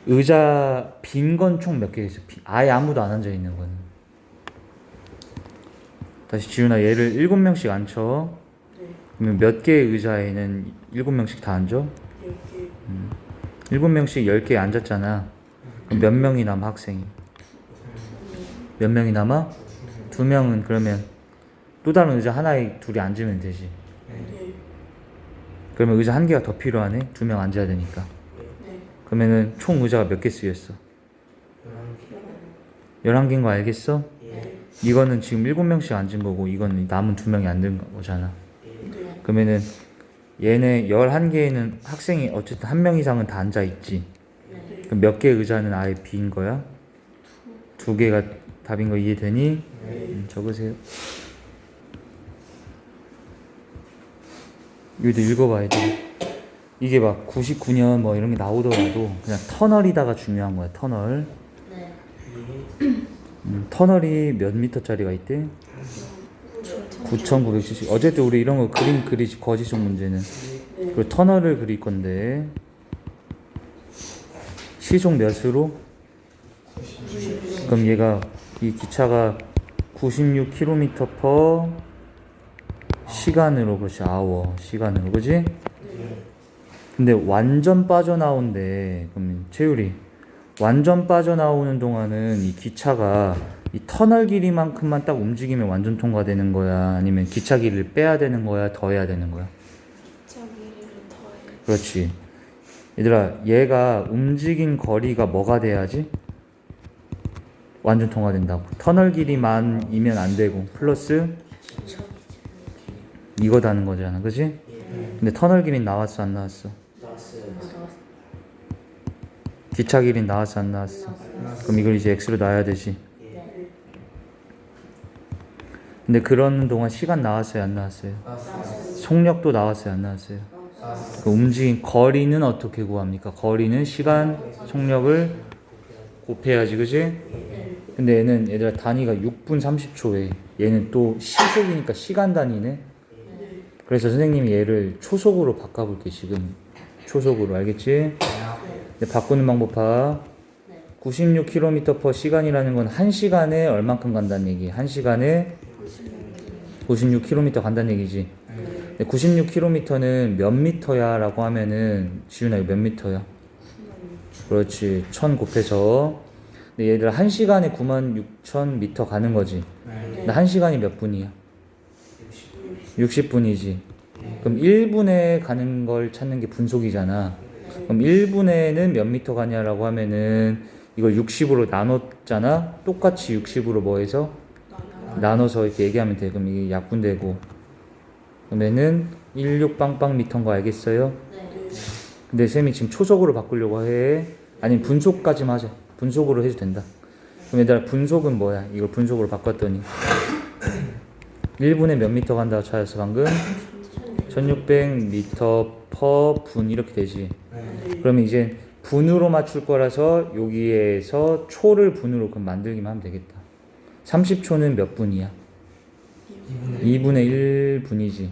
의자 빈 건 총 몇 개겠어? 아예 아무도 안 앉아 있는 거는. 다시 지훈아 얘를 7명씩 앉혀. 그러면 몇 개의 의자에는 7명씩 다 앉아? 7명씩 10개에 앉았잖아. 그럼 몇 명이 남아 학생이? 몇 명이 남아? 2명은 그러면 또 다른 의자 하나에 둘이 앉으면 되지. 그러면 의자 한 개가 더 필요하네? 2명 앉아야 되니까. 그러면은 총 의자가 몇 개 쓰였어? 11개인 거 알겠어? 이거는 지금 7명씩 앉은 거고 이거는 남은 2명이 앉은 거잖아. 그러면은 얘네 11개에는 학생이 어쨌든 1명 이상은 다 앉아 있지. 그럼 몇 개의 의자는 아예 빈 거야? 2개가 답인 거 이해되니? 적으세요. 여기도 읽어봐야 돼. 이게 막 99년 뭐 이런 게 나오더라도 그냥 터널이다가 중요한 거야. 터널. 터널이 몇 미터짜리가 있대? 9,970. 어쨌든 우리 이런 거 그림 그리지 거지식 문제는. 그리고 터널을 그릴 건데 시속 몇으로? 그럼 얘가 이 기차가 96km/h 시간으로, 그렇지, 아워 시간으로, 그지? 근데 완전 빠져나온대. 그러면 채율이 완전 빠져나오는 동안은 이 기차가 이 터널 길이만큼만 딱 움직이면 완전 통과되는 거야? 아니면 기차 길이를 빼야 되는 거야? 더해야 되는 거야? 그렇지. 얘들아 얘가 움직인 거리가 뭐가 돼야지? 완전 통과된다고. 터널 길이만이면 안 되고 플러스 이거다는 거잖아. 그지? 근데 터널 길이 나왔어 안 나왔어? 기차 길이 나왔어 안 나왔어? 그럼 이걸 이제 x로 놔야 되지. 근데 그러는 동안 시간 나왔어요 안 나왔어요? 속력도 나왔어요 안 나왔어요? 그 움직인 거리는 어떻게 구합니까? 거리는 시간 속력을 곱해야지. 그지? 근데 얘는 얘들아 단위가 6분 30초에 얘는 또 시속이니까 시간 단위네. 그래서 선생님이 얘를 초속으로 바꿔볼게 지금. 초속으로. 알겠지? 네. 이제 바꾸는 방법 봐. 네. 96km/시간이라는 건 1시간에 얼만큼 간다는 얘기. 1시간에 96km 간다는 얘기지. 근데 96km는 몇 미터야? 라고 하면은 지훈아 이거 몇 미터야? 그렇지. 1000 곱해서. 근데 얘들아 1시간에 96,000m 가는 거지. 근데 1시간이 몇 분이야? 60분이지. 그럼 1분에 가는 걸 찾는 게 분속이잖아. 그럼 1분에는 몇 미터 가냐라고 하면은 이걸 60으로 나눴잖아. 똑같이 60으로 뭐 해서 나눠서 이렇게 얘기하면 돼. 그럼 이게 약분되고 그러면은 16 빵빵 미터인 거 알겠어요? 네. 근데 쌤이 지금 초속으로 바꾸려고 해. 아니면 분속까지만 하자. 분속으로 해도 된다. 그럼 얘들아 분속은 뭐야? 이걸 분속으로 바꿨더니 1분에 몇 미터 간다고 찾았어 방금? 1600m per 분 이렇게 되지. 그러면 이제 분으로 맞출 거라서 여기에서 초를 분으로 그럼 만들기만 하면 되겠다. 30초는 몇 분이야? 2분의 1분이지.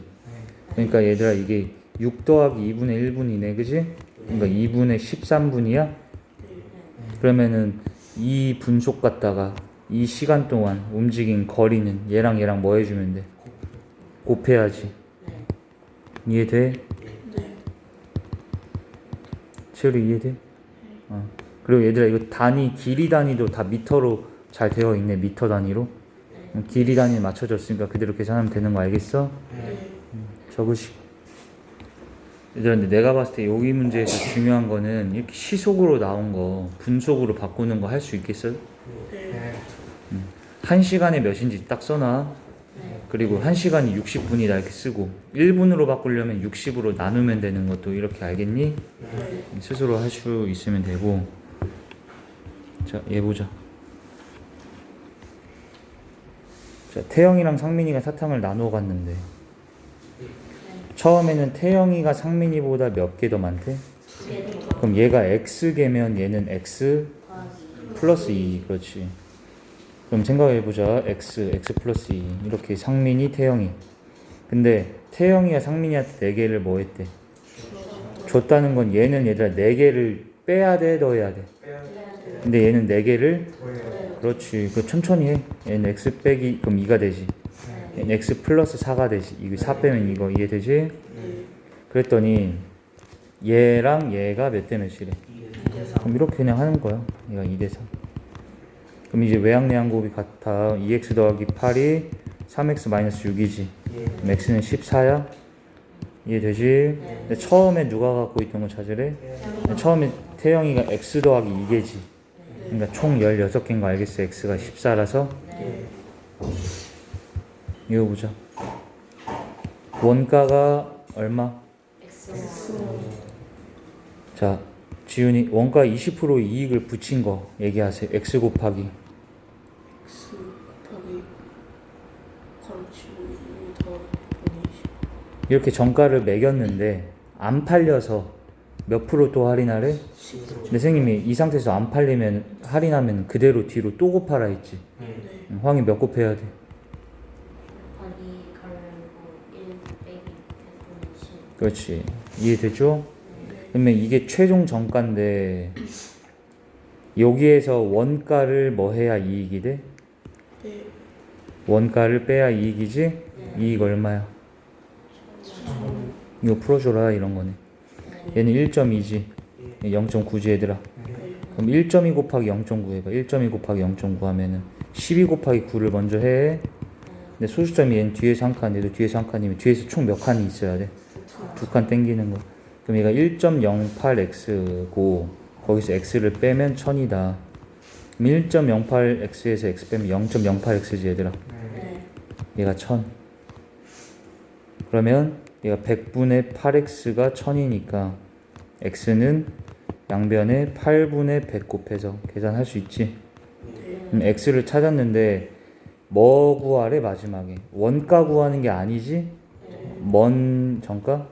그러니까 얘들아 이게 6 더하기 2분의 1분이네. 그지? 그러니까 2분의 13분이야? 그러면은 이 분속 갖다가 이 시간 동안 움직인 거리는 얘랑 얘랑 뭐 해주면 돼? 곱해야지. 이해돼? 네. 채율이 이해돼? 그리고 얘들아 이거 단위 길이 단위도 다 미터로 잘 되어 있네. 미터 단위로. 길이 단위 맞춰줬으니까 그대로 계산하면 되는 거 알겠어? 적으시고. 얘들아 근데 내가 봤을 때 여기 문제에서 중요한 거는 이렇게 시속으로 나온 거 분속으로 바꾸는 거 할 수 있겠어요? 네. 1시간에 몇인지 딱 써놔. 그리고 1시간이 60분이다 이렇게 쓰고 1분으로 바꾸려면 60으로 나누면 되는 것도 이렇게 알겠니? 스스로 할 수 있으면 되고. 자, 얘 보자. 자, 태영이랑 상민이가 사탕을 나누어 갔는데 처음에는 태영이가 상민이보다 몇 개 더 많대? 그럼 얘가 x개면 얘는 x 플러스 2. 그렇지. 그럼 생각해보자. x 플러스 2 이렇게 상민이 태영이. 근데 태영이가 상민이한테 4개를 뭐 했대? 줬다는 건 얘는 얘들아 4개를 빼야 돼? 넣어야 돼? 근데 얘는 4개를 그렇지. 그 천천히 해. 얘는 x 빼기 그럼 2가 되지. 얘는 x 플러스 4가 되지. 이거 4 빼면 이거 이해되지? 그랬더니 얘랑 얘가 몇 대 몇이래? 그럼 이렇게 그냥 하는 거야. 얘가 2대 3. 그럼 이제 외양내양 곱이 같아. 2x 더하기 8이 3x 마이너스 6이지. 그럼 x는 14야? 이해되지? 근데 처음에 누가 갖고 있던 거 찾으래? 처음에 태영이가 x 더하기 2개지. 그러니까 총 16개인 거 알겠어? x가 14라서. 이거 보자. 원가가 얼마? 자, 지훈이 원가 20% 이익을 붙인 거 얘기하세요. x 곱하기 X 곱하기 가로치고 2 더하기 120. 이렇게 정가를 매겼는데 안 팔려서 몇 프로 또 할인하래? 10%. 근데 선생님이 이 상태에서 안 팔리면 할인하면 그대로 뒤로 또 곱하라 했지. 황이 몇 곱해야 돼? 곱하기 가로고 1 빼기 120. 그렇지. 이해되죠? 그러면 이게 최종 정가인데 여기에서 원가를 뭐 해야 이익이 돼? 네. 원가를 빼야 이익이지? 이익 얼마야? 이거 풀어줘라 이런 거네. 얘는 1.2지. 0.9지 얘들아. 그럼 1.2 곱하기 0.9 해봐. 1.2 곱하기 0.9 하면은 12 곱하기 9를 먼저 해. 근데 소수점이 얘는 뒤에서 한 칸, 얘도 뒤에서 한 칸이면 뒤에서 총 몇 칸이 있어야 돼? 2칸 땡기는 거. 그럼 얘가 1.08x고 거기서 x를 빼면 1000이다. 그럼 1.08x에서 x 빼면 0.08x지 얘들아. 얘가 1000. 그러면 얘가 100분의 8x가 1000이니까 x는 양변에 8분의 100 곱해서 계산할 수 있지. 그럼 x를 찾았는데 뭐 구하래 마지막에? 원가 구하는 게 아니지? 먼 정가?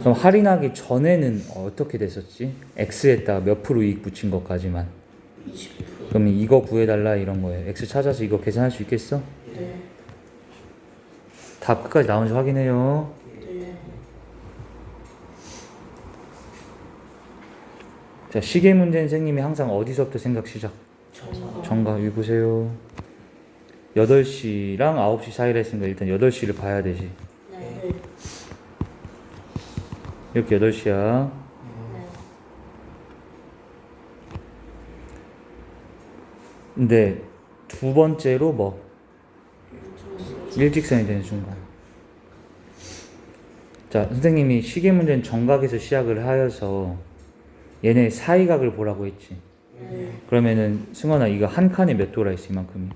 그럼 할인하기 전에는 어떻게 됐었지? x에다가 몇 프로 이익 붙인 것까지만. 20%. 그럼 이거 구해달라 이런 거예요. x 찾아서 이거 계산할 수 있겠어? 네. 답 끝까지 나오는지 확인해요. 네. 자, 시계 문제 선생님이 항상 어디서부터 생각 시작? 정가. 정각. 여기 보세요. 8시랑 9시 사이라 했으니까 일단 8시를 봐야 되지. 네. 이렇게 8시야. 네. 근데 두 번째로 뭐? 일직선이 되는 순간. 자, 선생님이 시계 문제는 정각에서 시작을 하여서 얘네 사이각을 보라고 했지. 네. 그러면은 승원아, 이거 한 칸에 몇 도라 했어? 이만큼이.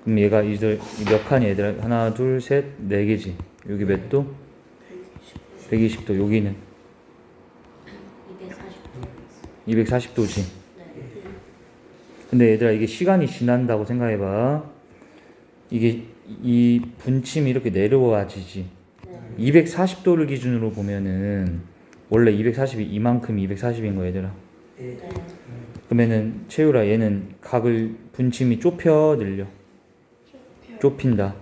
그럼 얘가 이들 몇 칸이 얘들아? 하나, 둘, 셋, 네 개지. 여기 몇 도? 120도. 여기는 240도. 240도지. 네. 근데 얘들아, 이게 시간이 지난다고 생각해봐. 이게 이 분침이 이렇게 내려와지지. 네. 240도를 기준으로 보면은 원래 240이 이만큼이 240인 거야, 얘들아. 네. 네. 그러면은 채율아, 얘는 각을 분침이 좁혀 늘려? 좁힌다.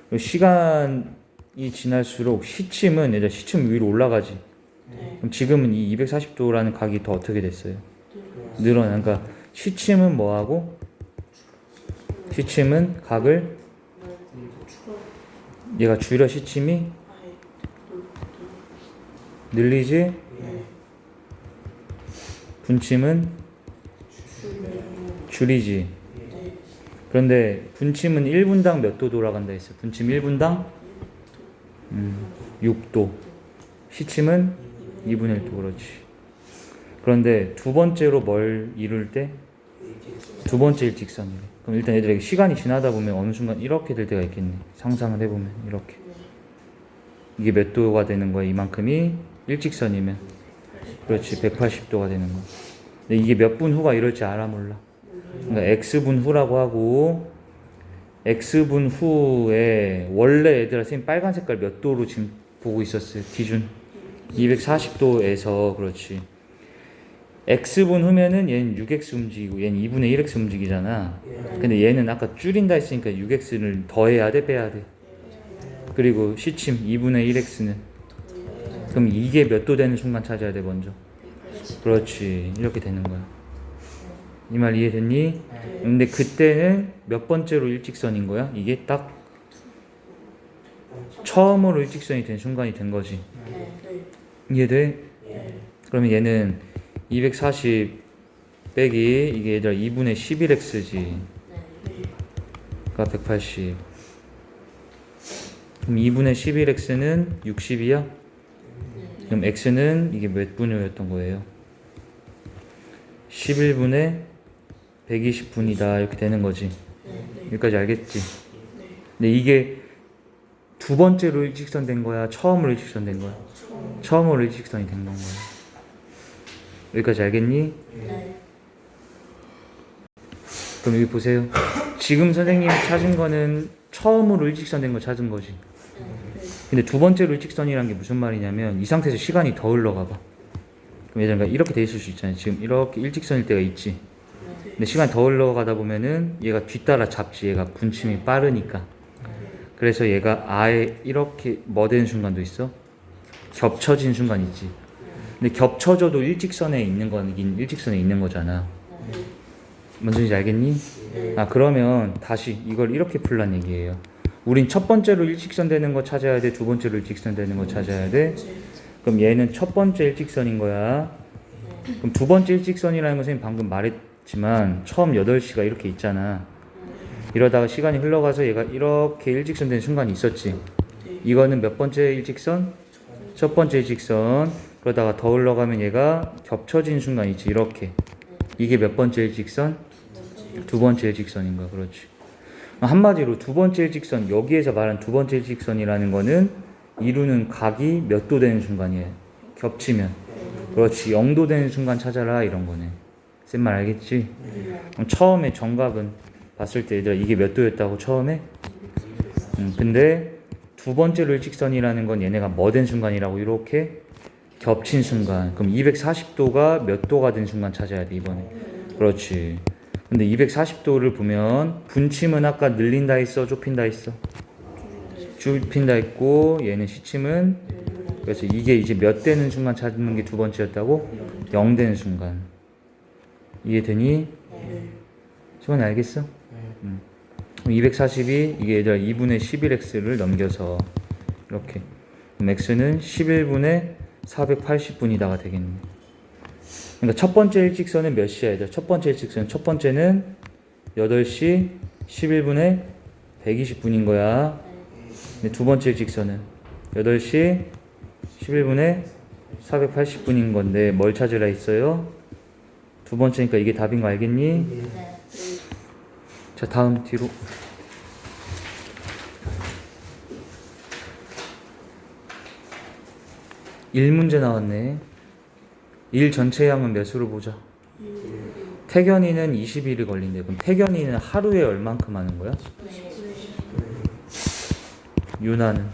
그리고 시간이 지날수록 시침은 얘들아, 시침 위로 올라가지. 네. 그럼 지금은 이 240도라는 각이 더 어떻게 됐어요? 늘어나. 그러니까 시침은 뭐하고? 시침은 각을 얘가 줄여 시침이 늘리지. 네. 분침은 줄이지. 그런데 분침은 1분당 몇 도 돌아간다 했어요? 분침 1분당 6도. 시침은 2분의 1도. 그렇지. 그런데 두 번째로 뭘 이룰 때? 두 번째 일직선이래. 그럼 일단 얘들에게 시간이 지나다 보면 어느 순간 이렇게 될 때가 있겠네. 상상을 해보면 이렇게. 이게 몇 도가 되는 거야? 이만큼이 일직선이면. 그렇지. 180도가 되는 거야. 근데 이게 몇 분 후가 이럴지 알아 몰라? 그러니까 x분 후라고 하고, x분 후에 원래 얘들아 선생님 빨간 색깔 몇 도로 지금 보고 있었어요? 기준 240도에서. 그렇지. x분 후면은 얘는 6x 움직이고 얘는 2분의 1x 움직이잖아. 근데 얘는 아까 줄인다 했으니까 6x를 더해야 돼, 빼야 돼? 그리고 시침 2분의 1x는 그럼 이게 몇 도 되는 순간 찾아야 돼 먼저. 그렇지. 이렇게 되는 거야. 이 말 이해됐니? 근데 그때는 몇 번째로 일직선인 거야? 이게 딱 처음으로 일직선이 된 순간이 된 거지. 네. 이해돼? 그러면 얘는 240 빼기 이게 얘들아 2분의 11x지. 네. 그러니까 180. 그럼 2분의 11x는 60이야? 그럼 x는 이게 몇 분이었던 거예요? 11분의 120분이다. 이렇게 되는 거지. 여기까지 알겠지? 근데 이게 두 번째로 일직선 된 거야? 처음으로 일직선 된 거야? 처음으로 일직선이 된 건 거야. 여기까지 알겠니? 네. 그럼 여기 보세요. 지금 선생님이 찾은 거는 처음으로 일직선 된 거 찾은 거지. 근데 두 번째로 일직선이란 게 무슨 말이냐면 이 상태에서 시간이 더 흘러가 봐. 그럼 예전에 이렇게 돼 있을 수 있잖아요. 지금 이렇게 일직선일 때가 있지. 근데 시간이 더 흘러가다 보면은 얘가 뒤따라 잡지. 얘가 분침이 빠르니까. 그래서 얘가 아예 이렇게 뭐 되는 순간도 있어? 겹쳐진 순간 있지. 근데 겹쳐져도 일직선에 있는 거긴 일직선에 있는 거잖아. 뭔 소리인지 알겠니? 아, 그러면 다시 이걸 이렇게 풀란 얘기예요. 우린 첫 번째로 일직선 되는 거 찾아야 돼? 두 번째로 일직선 되는 거 찾아야 돼? 그럼 얘는 첫 번째 일직선인 거야. 그럼 두 번째 일직선이라는 건 선생님 방금 말했지만 처음 8시가 이렇게 있잖아. 이러다가 시간이 흘러가서 얘가 이렇게 일직선 된 순간이 있었지. 이거는 몇 번째 일직선? 첫 번째 일직선. 그러다가 더 흘러가면 얘가 겹쳐진 순간이 있지. 이렇게. 이게 몇 번째 일직선? 두 번째 일직선인 거야. 그렇지. 한마디로 두 번째 일직선, 여기에서 말한 두 번째 일직선이라는 거는 이루는 각이 몇 도 되는 순간이에요? 겹치면. 그렇지. 0도 되는 순간 찾아라 이런 거네. 쌤 말 알겠지? 그럼 처음에 정각은 봤을 때 얘들아 이게 몇 도였다고 처음에? 근데 두 번째로 일직선이라는 건 얘네가 뭐 된 순간이라고? 이렇게 겹친 순간. 그럼 240도가 몇 도가 된 순간 찾아야 돼 이번에. 그렇지. 근데 240도를 보면 분침은 아까 늘린다 했어? 좁힌다 했어? 좁힌다 했고 얘는 시침은, 그래서 이게 이제 몇 되는 순간 찾는 게 두 번째였다고? 0 되는 순간. 이해되니? 네. 수건이 알겠어? 네. 242 이게 얘들아 2분의 11x를 넘겨서 이렇게 그럼 x는 11분의 480분이다가 되겠네. 그러니까 첫 번째 일직선은 몇 시야 얘들아? 첫 번째 일직선 첫 번째는 8시 11분의 120분인 거야. 근데 두 번째 일직선은 8시 11분의 480분인 건데 뭘 찾으라 했어요? 두 번째니까 이게 답인 거 알겠니? 네. 자 다음 뒤로 일 문제 나왔네. 일 전체 양은 몇으로 보자. 태견이는 20일이 걸린대. 그럼 태견이는 하루에 얼만큼 하는 거야? 유나는?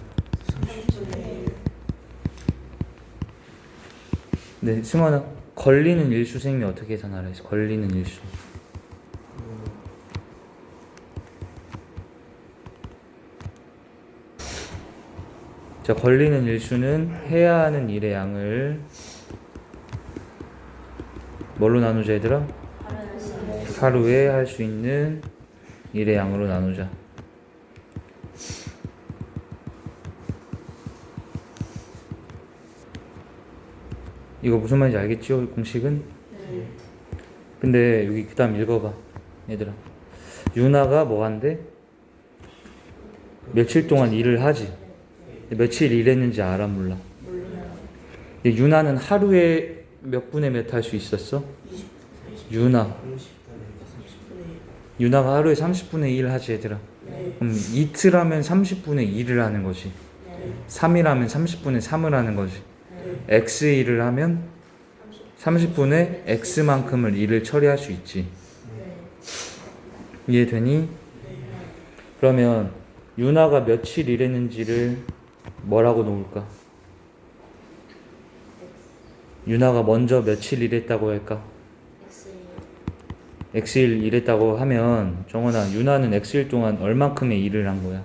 네, 승환아 걸리는 일수 생미 어떻게 계산하라 했어? 걸리는 일수. 자, 걸리는 일수는 해야 하는 일의 양을 뭘로 나누자 얘들아? 하루에 할 수 있는 일의 양으로 나누자. 이거 무슨 말인지 알겠죠? 공식은? 근데 여기 그 다음 읽어봐 얘들아. 유나가 뭐 한대? 며칠 동안 일을 하지. 며칠 일했는지 알아 몰라? 근데 유나는 하루에 몇 분의 몇 할 수 있었어? 유나가 하루에 30분의 1 하지 얘들아. 그럼 이틀 하면 30분의 2를 하는 거지. 3일 하면 30분의 3을 하는 거지. x1을 하면 30분의 x만큼을 일을 처리할 수 있지. 이해되니? 그러면 유나가 며칠 일했는지를 뭐라고 놓을까? 유나가 먼저 며칠 일했다고 할까? x일 일했다고 하면 정원아 유나는 x일 동안 얼만큼의 일을 한 거야?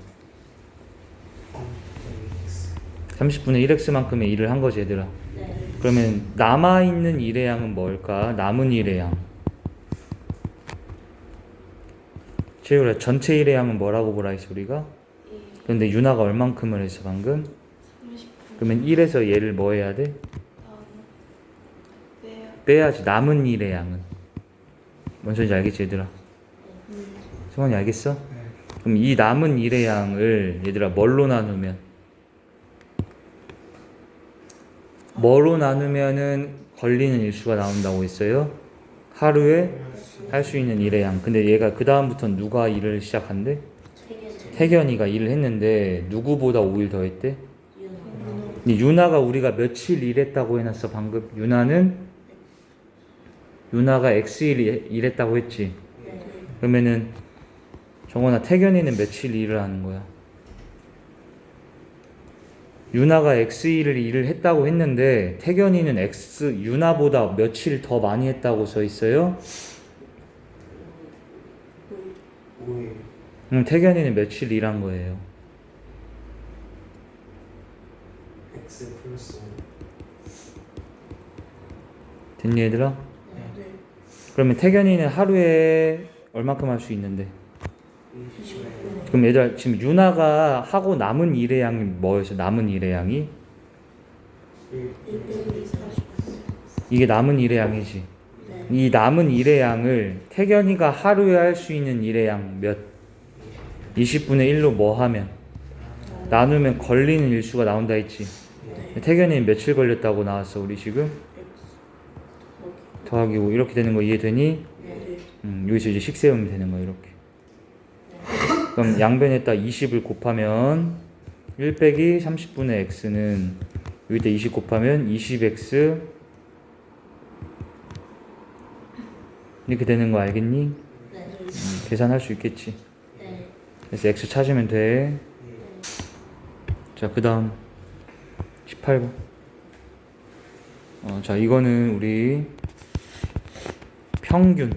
30분의 1x만큼의 일을 한 거지 얘들아. 그러면 남아있는 일의 양은 뭘까? 남은 일의 양. 채율아 전체 일의 양은 뭐라고 보라 했어 우리가? 근데 유나가 얼만큼을 했어 방금? 그러면 1에서 얘를 뭐 해야 돼? 빼야지. 남은 일의 양은 뭔 소리인지 알겠지 얘들아? 승원이 알겠어? 그럼 이 남은 일의 양을 얘들아 뭘로 나누면? 뭐로 나누면은 걸리는 일수가 나온다고 했어요? 하루에 할 수 있는 일의 양. 근데 얘가 그 다음부터는 누가 일을 시작한대? 태견이가 일을 했는데 누구보다 5일 더 했대? 근데 유나가 우리가 며칠 일했다고 해놨어 방금? 유나가 x일 일했다고 했지? 그러면은 정원아 태견이는 며칠 일을 하는 거야? 유나가 x일을 일을 했다고 했는데 태견이는 유나보다 며칠 더 많이 했다고 써 있어요? 그럼 태견이는 며칠 일한 거예요? x 플러스 됐니 얘들아? 그러면 태견이는 하루에 얼마큼 할 수 있는데? 그럼 얘들아 지금 유나가 하고 남은 일의 양이 뭐였어? 남은 일의 양이? 이게 남은 일의 양이지. 이 남은 일의 양을 태견이가 하루에 할 수 있는 일의 양 몇? 20분의 1로 뭐 하면? 나누면 걸리는 일수가 나온다 했지. 태견이는 며칠 걸렸다고 나왔어 우리 지금? 더하기 5 이렇게 되는 거 이해되니? 여기서 이제 식 세우면 되는 거야 이렇게. 그럼 양변에다 20을 곱하면 1 빼기 30분의 x는 여기다 20 곱하면 20x 이렇게 되는 거 알겠니? 계산할 수 있겠지. 그래서 x 찾으면 돼. 자, 그 다음 18번. 자, 이거는 우리 평균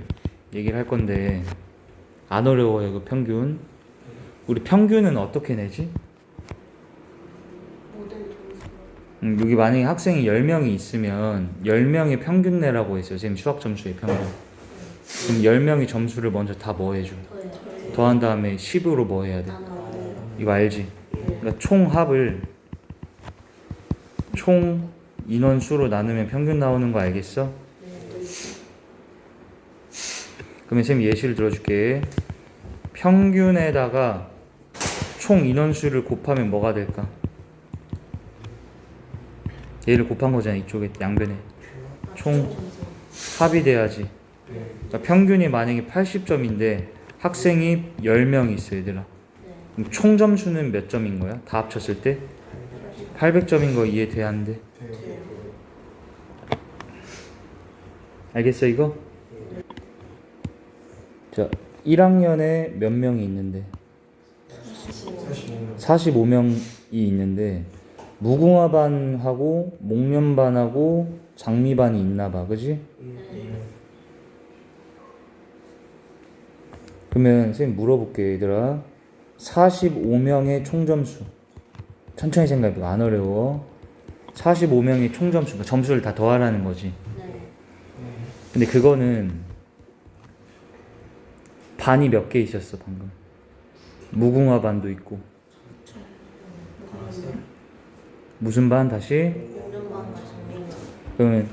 얘기를 할 건데 안 어려워요. 이거 평균. 우리 평균은 어떻게 내지? 여기 만약에 학생이 10명이 있으면 10명의 평균 내라고 했어요. 선생님 수학 점수의 평균. 그럼 10명이 점수를 먼저 다 뭐 해줘? 더해요. 더한 다음에 10으로 뭐 해야 돼? 나눠요. 이거 알지? 그러니까 총 합을 총 인원수로 나누면 평균 나오는 거 알겠어? 네. 그러면 쌤이 예시를 들어줄게. 평균에다가 총 인원수를 곱하면 뭐가 될까? 얘를 곱한 거잖아. 이쪽에 양변에 총 합이 돼야지. 그러니까 평균이 만약에 80점인데 학생이 10명이 있어 얘들아. 네. 그럼 총 점수는 몇 점인 거야? 다 합쳤을 때? 800점인 거 이해돼야 하는데. 알겠어 이거? 자, 1학년에 몇 명이 있는데? 45명이 있는데 무궁화반하고 목련반하고 장미반이 있나봐, 그지? 그러면 선생님 물어볼게 얘들아. 45명의 총점수 천천히 생각해봐. 안 어려워. 45명의 총점수, 그러니까 점수를 다 더하라는 거지. 네. 근데 그거는 반이 몇 개 있었어 방금. 무궁화반도 있고. 무슨 반 다시? 목련반과 장미반. 그러면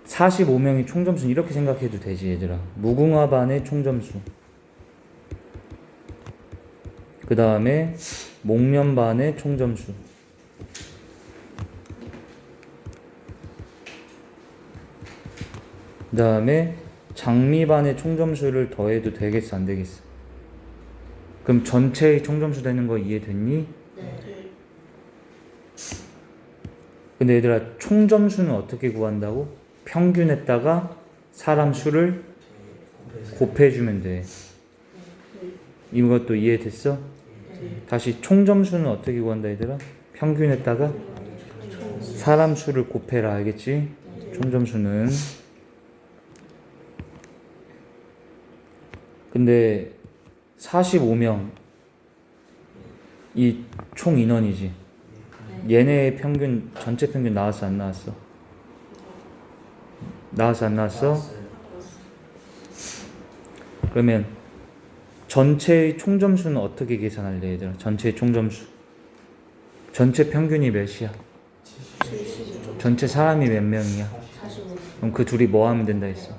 45명의 총점수는 이렇게 생각해도 되지 얘들아. 무궁화반의 총점수, 그 다음에 목련반의 총점수, 그 다음에 장미반의 총점수를 더해도 되겠어 안 되겠어? 그럼 전체의 총점수 되는 거 이해됐니? 네. 근데 얘들아 총점수는 어떻게 구한다고? 평균에다가 사람 수를 곱해주면 돼. 이것도 이해됐어? 다시 총점수는 어떻게 구한다 얘들아? 평균에다가 사람 수를 곱해라, 알겠지? 총점수는. 근데 45명 이 총 인원이지. 얘네의 평균, 전체 평균 나왔어 안 나왔어? 나왔어 안 나왔어? 그러면 전체의 총점수는 어떻게 계산할래 얘들아? 전체의 총점수, 전체 평균이 몇이야? 전체 사람이 몇 명이야? 45. 그럼 그 둘이 뭐 하면 된다 했어?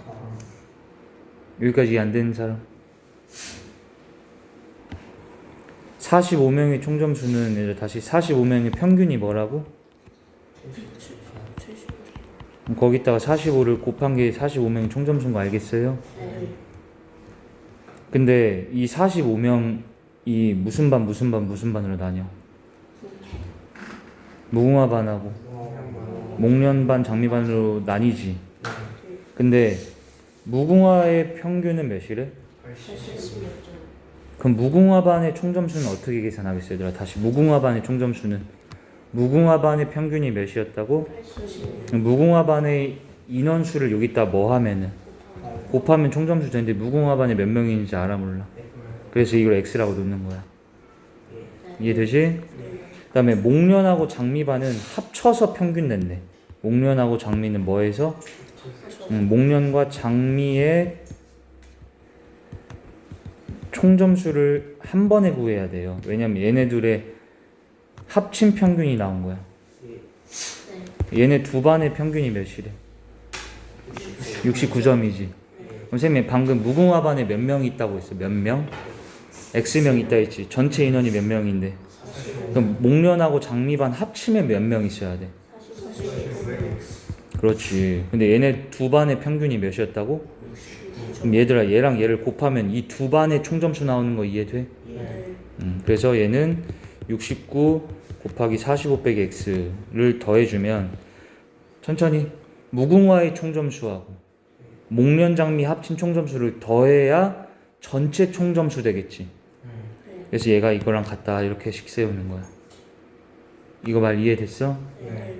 여기까지 안 되는 사람? 45명의 총점수는 얘들아 다시 45명의 평균이 뭐라고? 그럼 거기다가 45를 곱한 게 45명의 총점수인 거 알겠어요? 네. 근데 이 45명이 무슨 반 무슨 반 무슨 반으로 나뉘어? 무궁화반하고 목련반 장미반으로 나뉘지. 근데 무궁화의 평균은 몇이래? 80몇 점. 그럼 무궁화반의 총점수는 어떻게 계산하겠어요 얘들아? 다시 무궁화반의 총점수는 무궁화반의 평균이 몇이었다고? 80. 무궁화반의 인원수를 여기다 뭐 하면은 곱하면 총점수 되는데 무궁화반이 몇 명인지 알아 몰라? 그래서 이걸 x라고 놓는 거야. 이해되지? 그 다음에 목련하고 장미반은 합쳐서 평균 냈네. 목련하고 장미는 뭐해서? 목련과 장미의 총점수를 한 번에 구해야 돼요. 왜냐면 얘네들의 합친 평균이 나온 거야. 얘네 두 반의 평균이 몇이래? 69점이지. 그럼 쌤이 방금 무궁화반에 몇 명이 있다고 했어? 몇 명? X명 있다 했지. 전체 인원이 몇 명인데? 그럼 목련하고 장미반 합치면 몇 명 있어야 돼? 그렇지. 근데 얘네 두 반의 평균이 몇이었다고? 그럼 얘들아 얘랑 얘를 곱하면 이 두 반의 총점수 나오는 거 이해돼? 그래서 얘는 69 곱하기 45 빼기 x를 더해주면 천천히 무궁화의 총점수하고 목련장미 합친 총점수를 더해야 전체 총점수 되겠지. 그래서 얘가 이거랑 같다 이렇게씩 세우는 거야. 이거 말 이해됐어? 네.